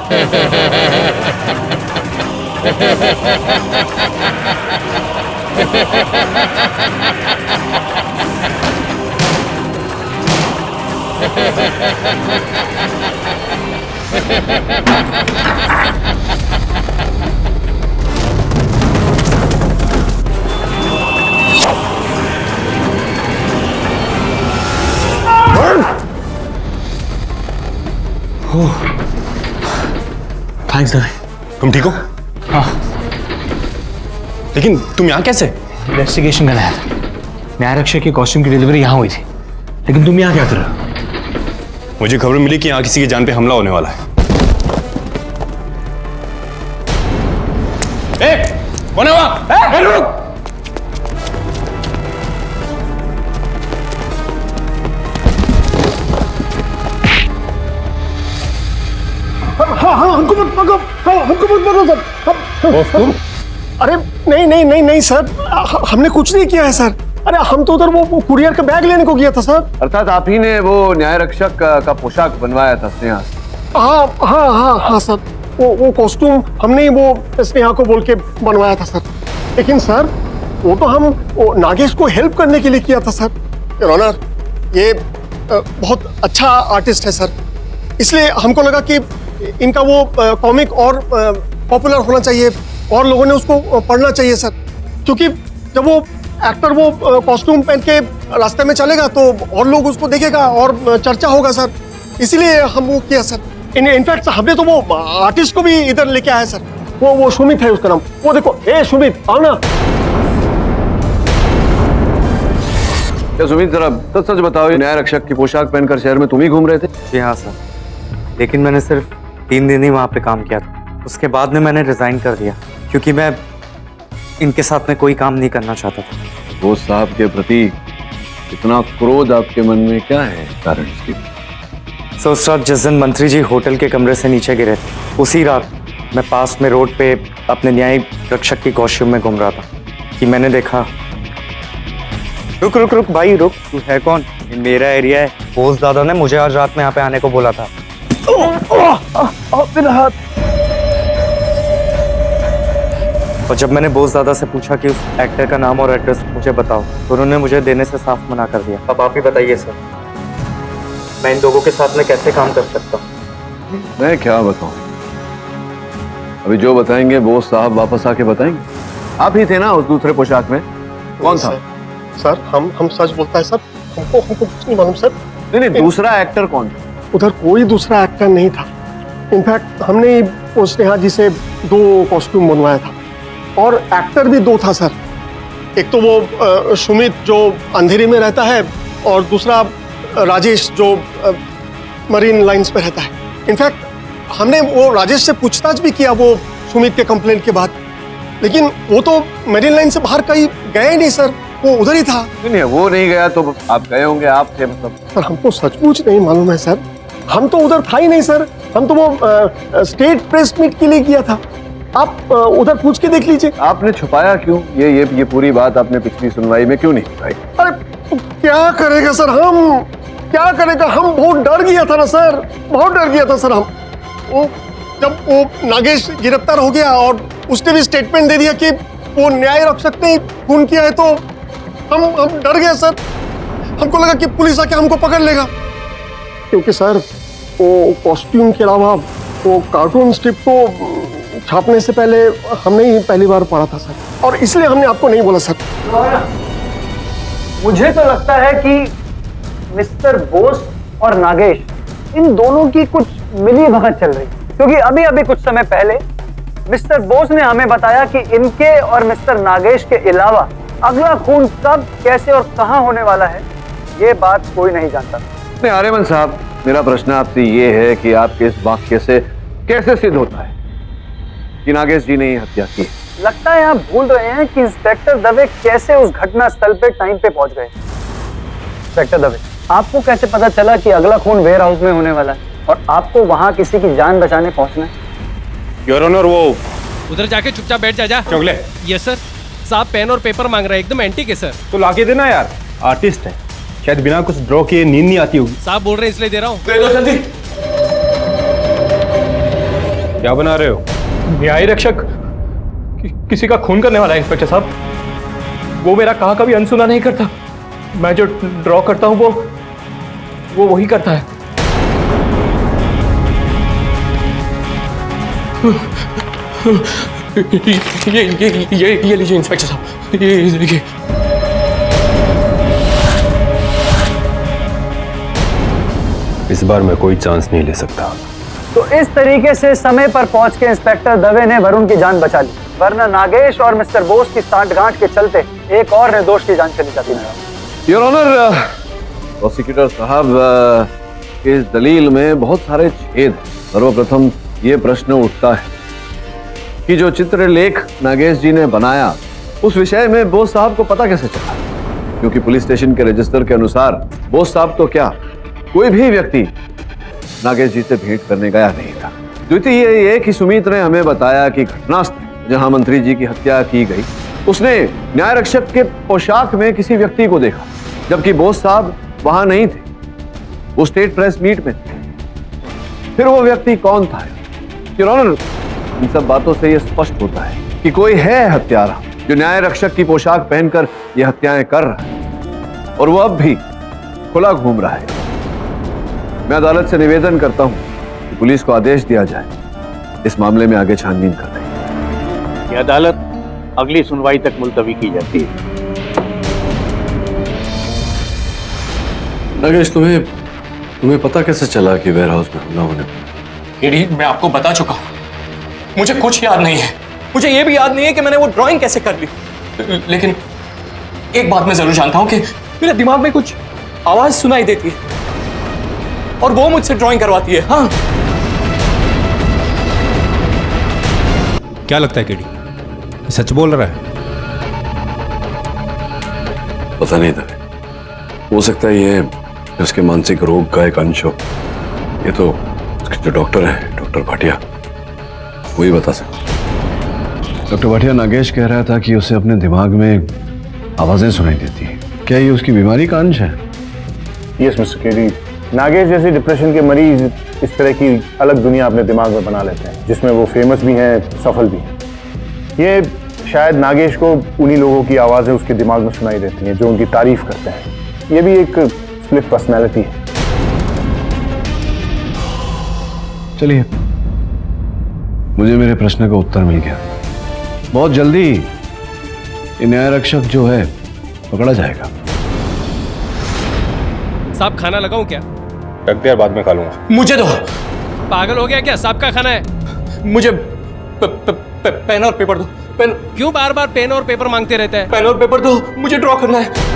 थैंक्स दादा। तुम ठीक हो? हाँ। लेकिन तुम यहाँ कैसे? इन्वेस्टिगेशन करने आया था। न्याय रक्षक के कॉस्ट्यूम की डिलीवरी यहाँ हुई थी, लेकिन तुम यहाँ क्या कर रहे हो? मुझे खबर मिली कि यहाँ किसी की जान पे हमला होने वाला है। कौन है वहाँ? रुक! हाँ, हमको मत पकड़ो, हमको मत पकड़ो सर। तुम? अरे नहीं सर, हमने कुछ नहीं किया है सर। अरे हम तो उधर वो कुरियर का बैग लेने को गया था सर। अर्थात आप ही ने वो न्याय रक्षक का पोशाक बनवाया था स्नेहा? हाँ सर, वो कॉस्ट्यूम हमने वो स्नेहा को बोल के बनवाया था सर। लेकिन सर वो तो हम नागेश को हेल्प करने के लिए किया था सर। योर ऑनर, ये बहुत अच्छा आर्टिस्ट है सर, इसलिए हमको लगा कि इनका वो कॉमिक और पॉपुलर होना चाहिए और लोगों ने उसको पढ़ना चाहिए सर। क्योंकि जब वो एक्टर वो कॉस्ट्यूम पहन के रास्ते में चलेगा तो और लोग उसको देखेगा और चर्चा होगा सर, इसीलिए हम वो किया सर। इनफैक्ट हमने तो वो आर्टिस्ट को भी इधर लेके आया सर। वो सुमित है उसका नाम। वो देखो, ए सुमित आओ ना। क्या सुमित, जरा सच बताओ, न्याय रक्षक की पोशाक पहनकर शहर में तुम ही घूम रहे थे? जी हाँ सर, लेकिन मैंने सिर्फ 3 दिन ही वहाँ पे काम किया था। उसके बाद में मैंने रिजाइन कर दिया, क्योंकि मैं इनके साथ में कोई काम नहीं करना चाहता था। बोस साहब के प्रति इतना क्रोध आपके मन में क्या है कारण इसकी? सो उस रात जिस दिन मंत्री जी होटल के कमरे से नीचे गिरे थे, उसी रात मैं पास में रोड पे अपने न्याय रक्षक की कॉस्ट्यूम में घूम रहा था कि मैंने देखा। रुक भाई रुक, तू है कौन? ये मेरा एरिया है। बोस दादा ने मुझे आज रात में यहाँ पे आने को बोला था। मेरा हाथ। और जब मैंने बोस दादा से पूछा कि उस एक्टर का नाम और एड्रेस मुझे बताओ, तो उन्होंने मुझे देने से साफ मना कर दिया। अब आप ही बताइए सर, मैं इन लोगों के साथ में कैसे काम कर सकता हूँ? मैं क्या बताऊं? अभी जो बताएंगे बोस साहब वापस आके बताएंगे। आप ही थे ना उस दूसरे पोशाक में? कौन था? सर हम सच बोलता है सर, हमको कुछ नहीं मालूम सर। नहीं, दूसरा एक्टर कौन था? उधर कोई दूसरा एक्टर नहीं था। इनफैक्ट हमने उस स्नेहा जी से 2 कॉस्ट्यूम बनवाया था और एक्टर भी 2 था सर। एक तो वो सुमित जो अंधेरी में रहता है और दूसरा राजेश जो मरीन लाइंस पे रहता है। इनफैक्ट हमने वो राजेश से पूछताछ भी किया वो सुमित के कंप्लेंट के बाद, लेकिन वो तो मरीन लाइन से बाहर कहीं गया ही नहीं सर, वो उधर ही था। नहीं, वो नहीं गया तो आप गए होंगे, आप थे मतलब? सर हमको सचमुच नहीं मालूम है सर, हम तो उधर था ही नहीं सर। हम तो वो स्टेट प्रेस मीट के लिए किया था। आप उधर पूछ के देख लीजिए। आपने छुपाया क्यों? ये पूरी बात आपने पिछली सुनवाई में क्यों नहीं बताई? अरे तो क्या करेगा सर, हम क्या करेगा, हम बहुत डर गया था ना सर, बहुत डर गया था सर। हम वो जब वो नागेश गिरफ्तार हो गया और उसने भी स्टेटमेंट दे दिया कि वो न्याय रक्षक ने खून किया है, तो हम डर गए सर। हमको लगा कि पुलिस आके हमको पकड़ लेगा, क्योंकि सर वो कॉस्ट्यूम के अलावा वो कार्टून स्ट्रिप को छापने से पहले हमने ही पहली बार पढ़ा था सर, और इसलिए हमने आपको नहीं बोला सर। मुझे तो लगता है कि मिस्टर बोस और नागेश, इन दोनों की कुछ मिली भगत चल रही, क्योंकि अभी अभी कुछ समय पहले मिस्टर बोस ने हमें बताया कि इनके और मिस्टर नागेश के अलावा अगला खून कब, कैसे और कहां होने वाला है, ये बात कोई नहीं जानता। नहीं आर्यमन साहब, मेरा प्रश्न आपसे ये है कि आपके इस वाक्य से कैसे सिद्ध होता है कि नागेश जी ने ये हत्या की? लगता है आप भूल रहे हैं कि इंस्पेक्टर दवे कैसे उस घटना स्थल पे टाइम पे पहुंच गए। इंस्पेक्टर दवे, आपको कैसे पता चला कि अगला खून वेयर हाउस में होने वाला है और आपको वहां किसी की जान बचाने पहुंचना है? योर ऑनर, वो उधर जाके चुपचाप बैठ जा। चौगले। Yes sir. साहब पेन और पेपर मांग रहे हैं, एकदम एंटीक है सर। तो लाके देना यार, आर्टिस्ट है, शायद बिना कुछ ड्रॉ किए नींद नहीं आती होगी। साहब बोल रहे हैं इसलिए दे रहा हूँ। दे दो जल्दी। क्या बना रहे हो? न्याय रक्षक किसी का खून करने वाला है इंस्पेक्टर साहब। वो मेरा कहा कभी अनसुना नहीं करता। मैं जो ड्रॉ करता हूँ वो वही करता है। ये लीजिए इंस्पेक्टर साहब, ये देखिए। इस बार मैं कोई चांस नहीं ले सकता। तो इस तरीके से समय पर पहुंच के इंस्पेक्टर दवे ने वरुण की जान बचा ली, वरना नागेश और मिस्टर बोस की सांठगांठ के चलते एक और निर्दोष की जान चली जाती। योर ऑनर, प्रोसिक्यूटर साहब, इस दलील में बहुत सारे छेद हैं। सर्वप्रथम ये प्रश्न उठता है कि जो चित्रलेख नागेश जी ने बनाया उस विषय में बोस साहब को पता कैसे चला? क्योंकि पुलिस स्टेशन के रजिस्टर के अनुसार बोस साहब तो क्या, कोई भी व्यक्ति नागेश जी से भेंट करने गया नहीं था। द्वितीय ये कि सुमित ने हमें बताया कि घटनास्थल जहां मंत्री जी की हत्या की गई, उसने न्याय रक्षक के पोशाक में किसी व्यक्ति को देखा, जबकि बोस साहब वहां नहीं थे, वो स्टेट प्रेस मीट में थे। फिर वो व्यक्ति कौन था? योर ऑनर, इन सब बातों से यह स्पष्ट होता है कि कोई है हत्यारा जो न्याय रक्षक की पोशाक पहनकर यह हत्याएं कर रहा है और वो अब भी खुला घूम रहा है। मैं अदालत से निवेदन करता हूं कि पुलिस को आदेश दिया जाए इस मामले में आगे छानबीन करने। यह अदालत अगली सुनवाई तक मुलतवी की जाती है। नागेश, तुम्हें पता कैसे चला कि वेयर हाउस में हमला होने वाला? मैं आपको बता चुका हूं, मुझे कुछ याद नहीं है। मुझे यह भी याद नहीं है कि मैंने वो ड्राइंग कैसे कर ली। लेकिन एक बात मैं जरूर जानता हूं कि मेरे दिमाग में कुछ आवाज सुनाई देती है और वो मुझसे ड्राइंग करवाती है। हाँ, क्या लगता है केडी, सच बोल रहा है? पता नहीं था, हो सकता है ये उसके मानसिक रोग का एक अंश हो। ये तो उसके जो डॉक्टर है, डॉक्टर भाटिया, वही बता सकते। डॉक्टर भाटिया, नागेश कह रहा था कि उसे अपने दिमाग में आवाजें सुनाई देती हैं। क्या ये उसकी बीमारी का अंश है? यस मिस्टर केडी, नागेश जैसे डिप्रेशन के मरीज इस तरह की अलग दुनिया अपने दिमाग में बना लेते हैं, जिसमें वो फेमस भी हैं, सफल भी हैं। ये शायद नागेश को उन्हीं लोगों की आवाज़ें उसके दिमाग में सुनाई देती हैं जो उनकी तारीफ करते हैं। ये भी एक स्प्लिट पर्सनैलिटी है। चलिए, मुझे मेरे प्रश्न का उत्तर मिल गया। बहुत जल्दी ये न्याय रक्षक जो है पकड़ा जाएगा। साहब खाना लगाऊं क्या? रख दे यार, बाद में खा लूंगा। मुझे दो। पागल हो गया क्या? साहब का खाना है। मुझे पेन और पेपर दो। पेन। क्यों बार बार पेन और पेपर मांगते रहते हैं? पेन और पेपर दो, मुझे ड्रॉ करना है।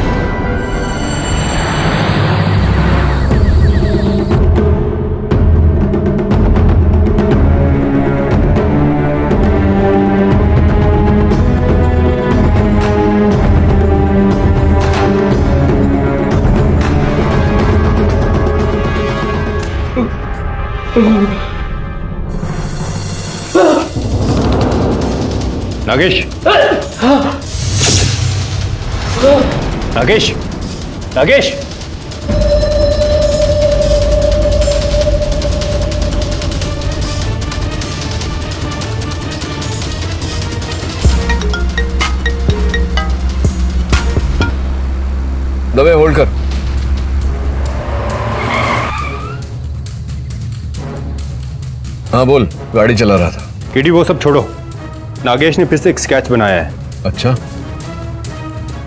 नागेश, नागेश, नागेश, दबे होल्ड कर। हाँ बोल, गाड़ी चला रहा था। केडी वो सब छोड़ो, नागेश ने फिर से एक स्केच बनाया है। अच्छा,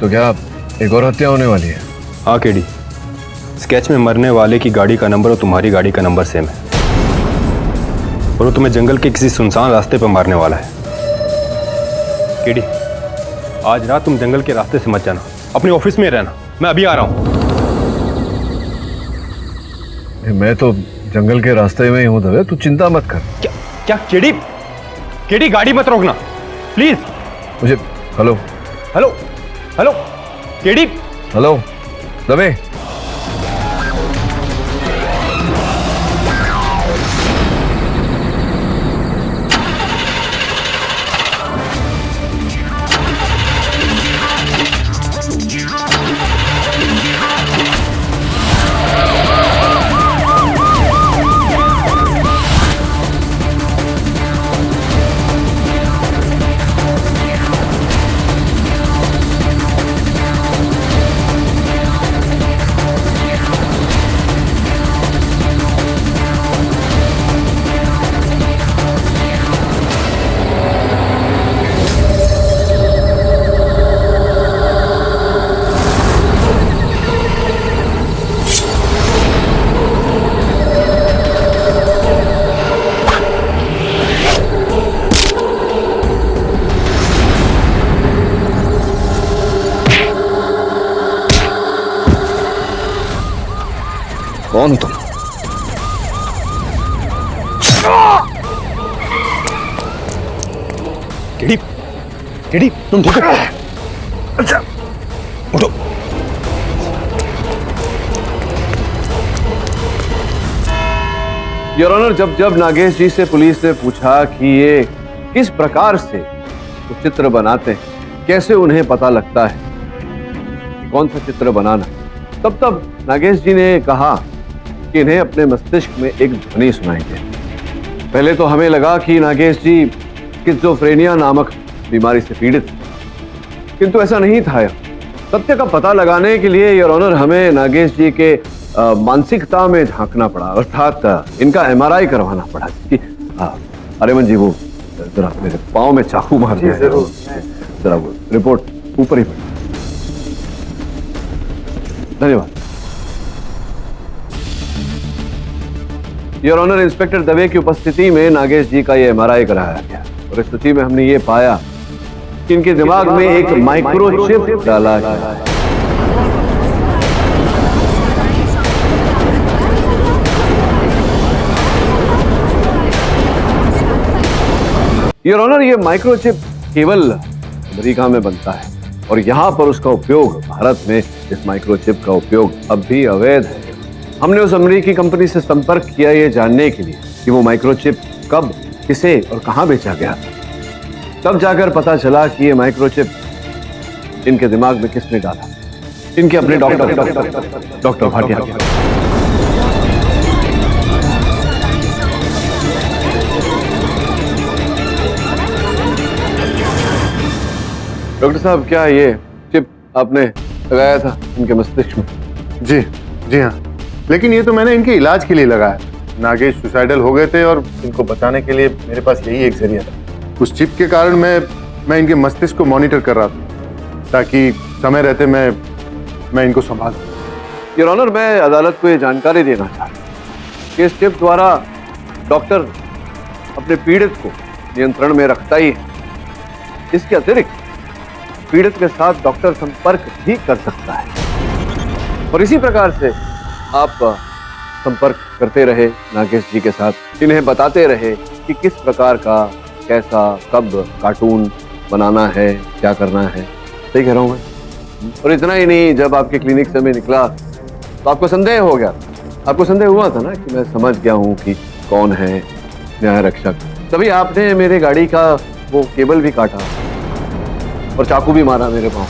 तो क्या एक और हत्या होने वाली है? हाँ केडी, स्केच में मरने वाले की गाड़ी का नंबर और तुम्हारी गाड़ी का नंबर सेम है और वो तुम्हें जंगल के किसी सुनसान रास्ते पर मारने वाला है। केडी, आज रात तुम जंगल के रास्ते से मत जाना, अपने ऑफिस में रहना। मैं अभी आ रहा हूं। मैं तो जंगल के रास्ते में ही हूँ दवे, तू चिंता मत कर। क्या केडी केडी गाड़ी मत रोकना प्लीज। मुझे hello hello hello KD hello Dave. कौन हो तुम? केडी केडी तुम ठीक हो? अच्छा उठो। योर ऑनर, जब जब नागेश जी से पुलिस ने पूछा कि ये किस प्रकार से वो चित्र बनाते हैं, कैसे उन्हें पता लगता है कि कौन सा चित्र बनाना, तब तब नागेश जी ने कहा कि इन्हें अपने मस्तिष्क में एक ध्वनि सुनाई दे। पहले तो हमें लगा कि नागेश जी स्किज़ोफ्रेनिया नामक बीमारी से पीड़ित थे, किंतु ऐसा नहीं था। सत्य का पता लगाने के लिए योर ऑनर हमें नागेश जी के मानसिकता में झांकना पड़ा, अर्थात इनका एमआरआई करवाना पड़ा। कि अरेमन जी, वो जरा मेरे पाँव में चाकू मार दिया, जरा वो रिपोर्ट ऊपर ही पड़ी। धन्यवाद योर ऑनर। इंस्पेक्टर दवे की उपस्थिति में नागेश जी का ये एमआरआई कराया गया और इस सूची में हमने ये पाया कि इनके दिमाग में एक माइक्रोचिप डाला गया। योर ऑनर, ये माइक्रोचिप केवल अमेरिका में बनता है और यहाँ पर उसका उपयोग, भारत में इस माइक्रोचिप का उपयोग अब भी अवैध है। हमने उस अमेरिकी कंपनी से संपर्क किया ये जानने के लिए कि वो माइक्रोचिप कब, किसे और कहां बेचा गया। तब जाकर पता चला कि ये माइक्रोचिप इनके दिमाग में किसने डाला। इनके अपने डॉक्टर भाटिया। डॉक्टर साहब, क्या ये चिप आपने लगाया था इनके मस्तिष्क में? जी हाँ, लेकिन ये तो मैंने इनके इलाज के लिए लगाया। नागेश सुसाइडल हो गए थे और इनको बचाने के लिए मेरे पास यही एक जरिया था। उस चिप के कारण मैं इनके मस्तिष्क को मॉनिटर कर रहा था ताकि समय रहते मैं इनको संभाल। योर ऑनर, मैं अदालत को ये जानकारी देना चाहता हूँ कि इस चिप द्वारा डॉक्टर अपने पीड़ित को नियंत्रण में रखता ही है। इसके अतिरिक्त पीड़ित के साथ डॉक्टर संपर्क भी कर सकता है और इसी प्रकार से आप संपर्क करते रहे नागेश जी के साथ, इन्हें बताते रहे कि किस प्रकार का, कैसा, कब कार्टून बनाना है, क्या करना है। सही कह रहा हूँ मैं? और इतना ही नहीं, जब आपके क्लिनिक से मैं निकला तो आपको संदेह हो गया। आपको संदेह हुआ था ना कि मैं समझ गया हूँ कि कौन है न्याय रक्षक। तभी आपने मेरे गाड़ी का वो केबल भी काटा और चाकू भी मारा मेरे पाँव।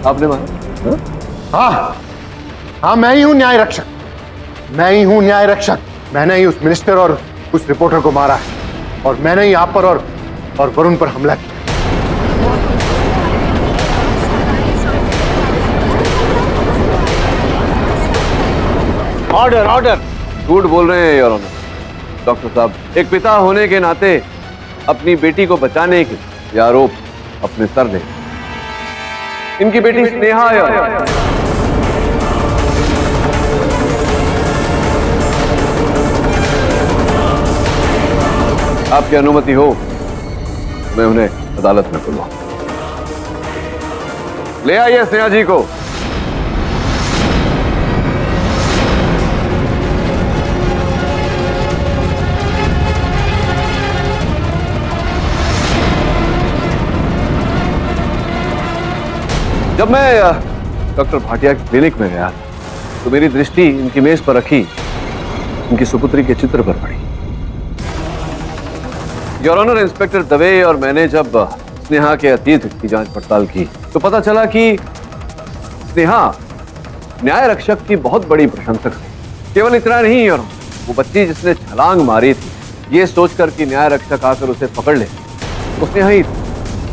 आपने मारा? हाँ, मैं ही हूँ न्याय रक्षक। मैं ही हूँ न्याय रक्षक। मैंने ही उस मिनिस्टर और उस रिपोर्टर को मारा है और मैंने ही आप पर और वरुण पर हमला किया। Order order. झूठ बोल रहे हैं योर ऑनर। डॉक्टर साहब, एक पिता होने के नाते अपनी बेटी को बचाने के ये आरोप अपने सर ले। इनकी बेटी स्नेहा आपकी अनुमति हो मैं उन्हें अदालत में बुलवाऊं। ले आइए स्नेहा जी को। जब मैं डॉक्टर भाटिया की क्लिनिक में गया तो मेरी दृष्टि इनकी मेज पर रखी इनकी सुपुत्री के चित्र पर पड़ी। योर ऑनर, इंस्पेक्टर दवे और मैंने जब स्नेहा के अतीत की जांच पड़ताल की तो पता चला कि स्नेहा न्याय रक्षक की बहुत बड़ी प्रशंसक थी। केवल इतना नहीं, और वो बच्ची जिसने छलांग मारी थी ये सोचकर कि न्याय रक्षक आकर उसे पकड़ ले, उसने ही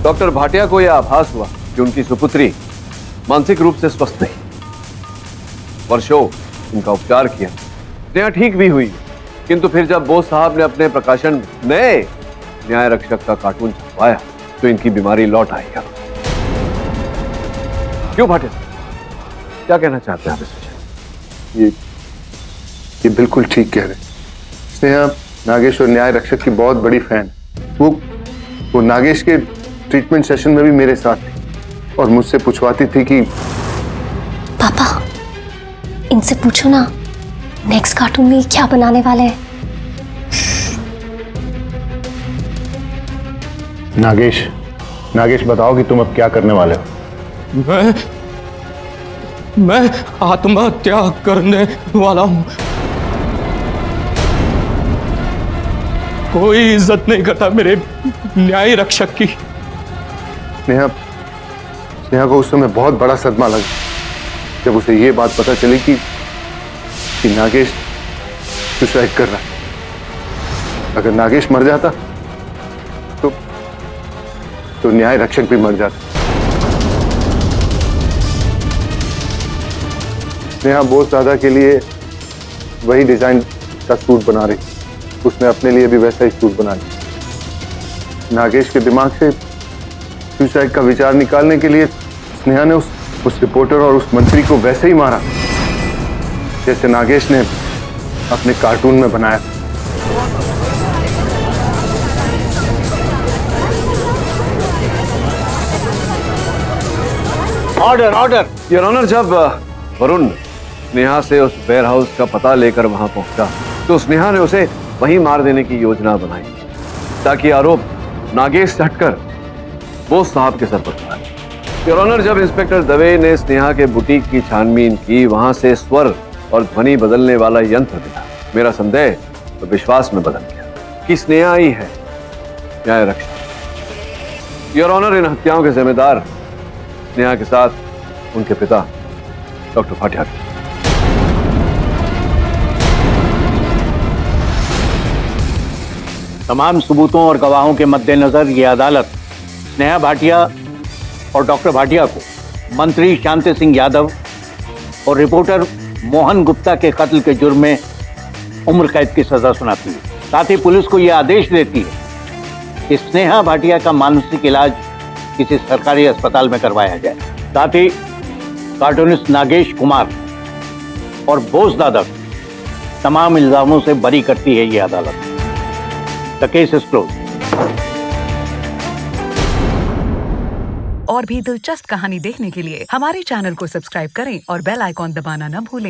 डॉक्टर भाटिया को यह आभास हुआ कि उनकी सुपुत्री मानसिक रूप से स्वस्थ नहीं। वर्षों उनका उपचार किया, स्नेहा ठीक भी हुई, किंतु फिर जब बोस साहब ने अपने प्रकाशन नए न्याय रक्षक का कार्टून छपवाया तो इनकी बीमारी लौट आई। क्यों भाटिया, क्या कहना चाहते हैं आप इस विषय? ये बिल्कुल ठीक कह रहे। स्नेहा नागेश और न्याय रक्षक की बहुत बड़ी फैन। वो नागेश के ट्रीटमेंट सेशन में भी मेरे साथ थी और मुझसे पूछवाती थी कि पापा इनसे पूछो ना नेक्स्ट कार्टून में क्या बनाने वाले हैं। नागेश बताओ कि तुम अब क्या करने वाले हो? मैं आत्महत्या करने वाला हूं। कोई इज्जत नहीं करता मेरे न्याय रक्षक की। स्नेहा को उस समय बहुत बड़ा सदमा लगा जब उसे ये बात पता चली कि नागेश सुसाइड कर रहा है। अगर नागेश मर जाता तो न्याय रक्षक भी मर जाता। स्नेहा बोस दादा के लिए वही डिजाइन का सूट बना रही, उसने अपने लिए भी वैसा ही सूट बना लिया। नागेश के दिमाग से सुसाइड का विचार निकालने के लिए स्नेहा ने उस रिपोर्टर और उस मंत्री को वैसे ही मारा जैसे नागेश ने अपने कार्टून में बनाया। Order order. योर ऑनर, जब वरुण स्नेहा से उस वेयर हाउस का पता लेकर वहां पहुंचा तो स्नेहा ने उसे वहीं मार देने की योजना बनाई ताकि आरोप नागेश से हटकर बोस साहब के सर पर पड़ा। योर ऑनर, जब इंस्पेक्टर दवे ने स्नेहा के बुटीक की छानबीन की, वहां से स्वर और ध्वनि बदलने वाला यंत्र मिला। मेरा संदेह तो विश्वास में बदल गया कि स्नेहा ही है न्याय रक्षक। योर ऑनर, इन हत्याओं के जिम्मेदार स्नेहा के साथ उनके पिता डॉक्टर भाटिया। तमाम सबूतों और गवाहों के मद्देनजर ये अदालत स्नेहा भाटिया और डॉक्टर भाटिया को मंत्री शांति सिंह यादव और रिपोर्टर मोहन गुप्ता के कत्ल के जुर्म में उम्र कैद की सजा सुनाती है। साथ ही पुलिस को यह आदेश देती है कि स्नेहा भाटिया का मानसिक इलाज किसी सरकारी अस्पताल में करवाया जाए। साथ ही कार्टूनिस्ट नागेश कुमार और बोस दादा तमाम इल्जामों से बरी करती है ये अदालत। The case is close. और भी दिलचस्प कहानी देखने के लिए हमारे चैनल को सब्सक्राइब करें और बेल आइकॉन दबाना न भूलें।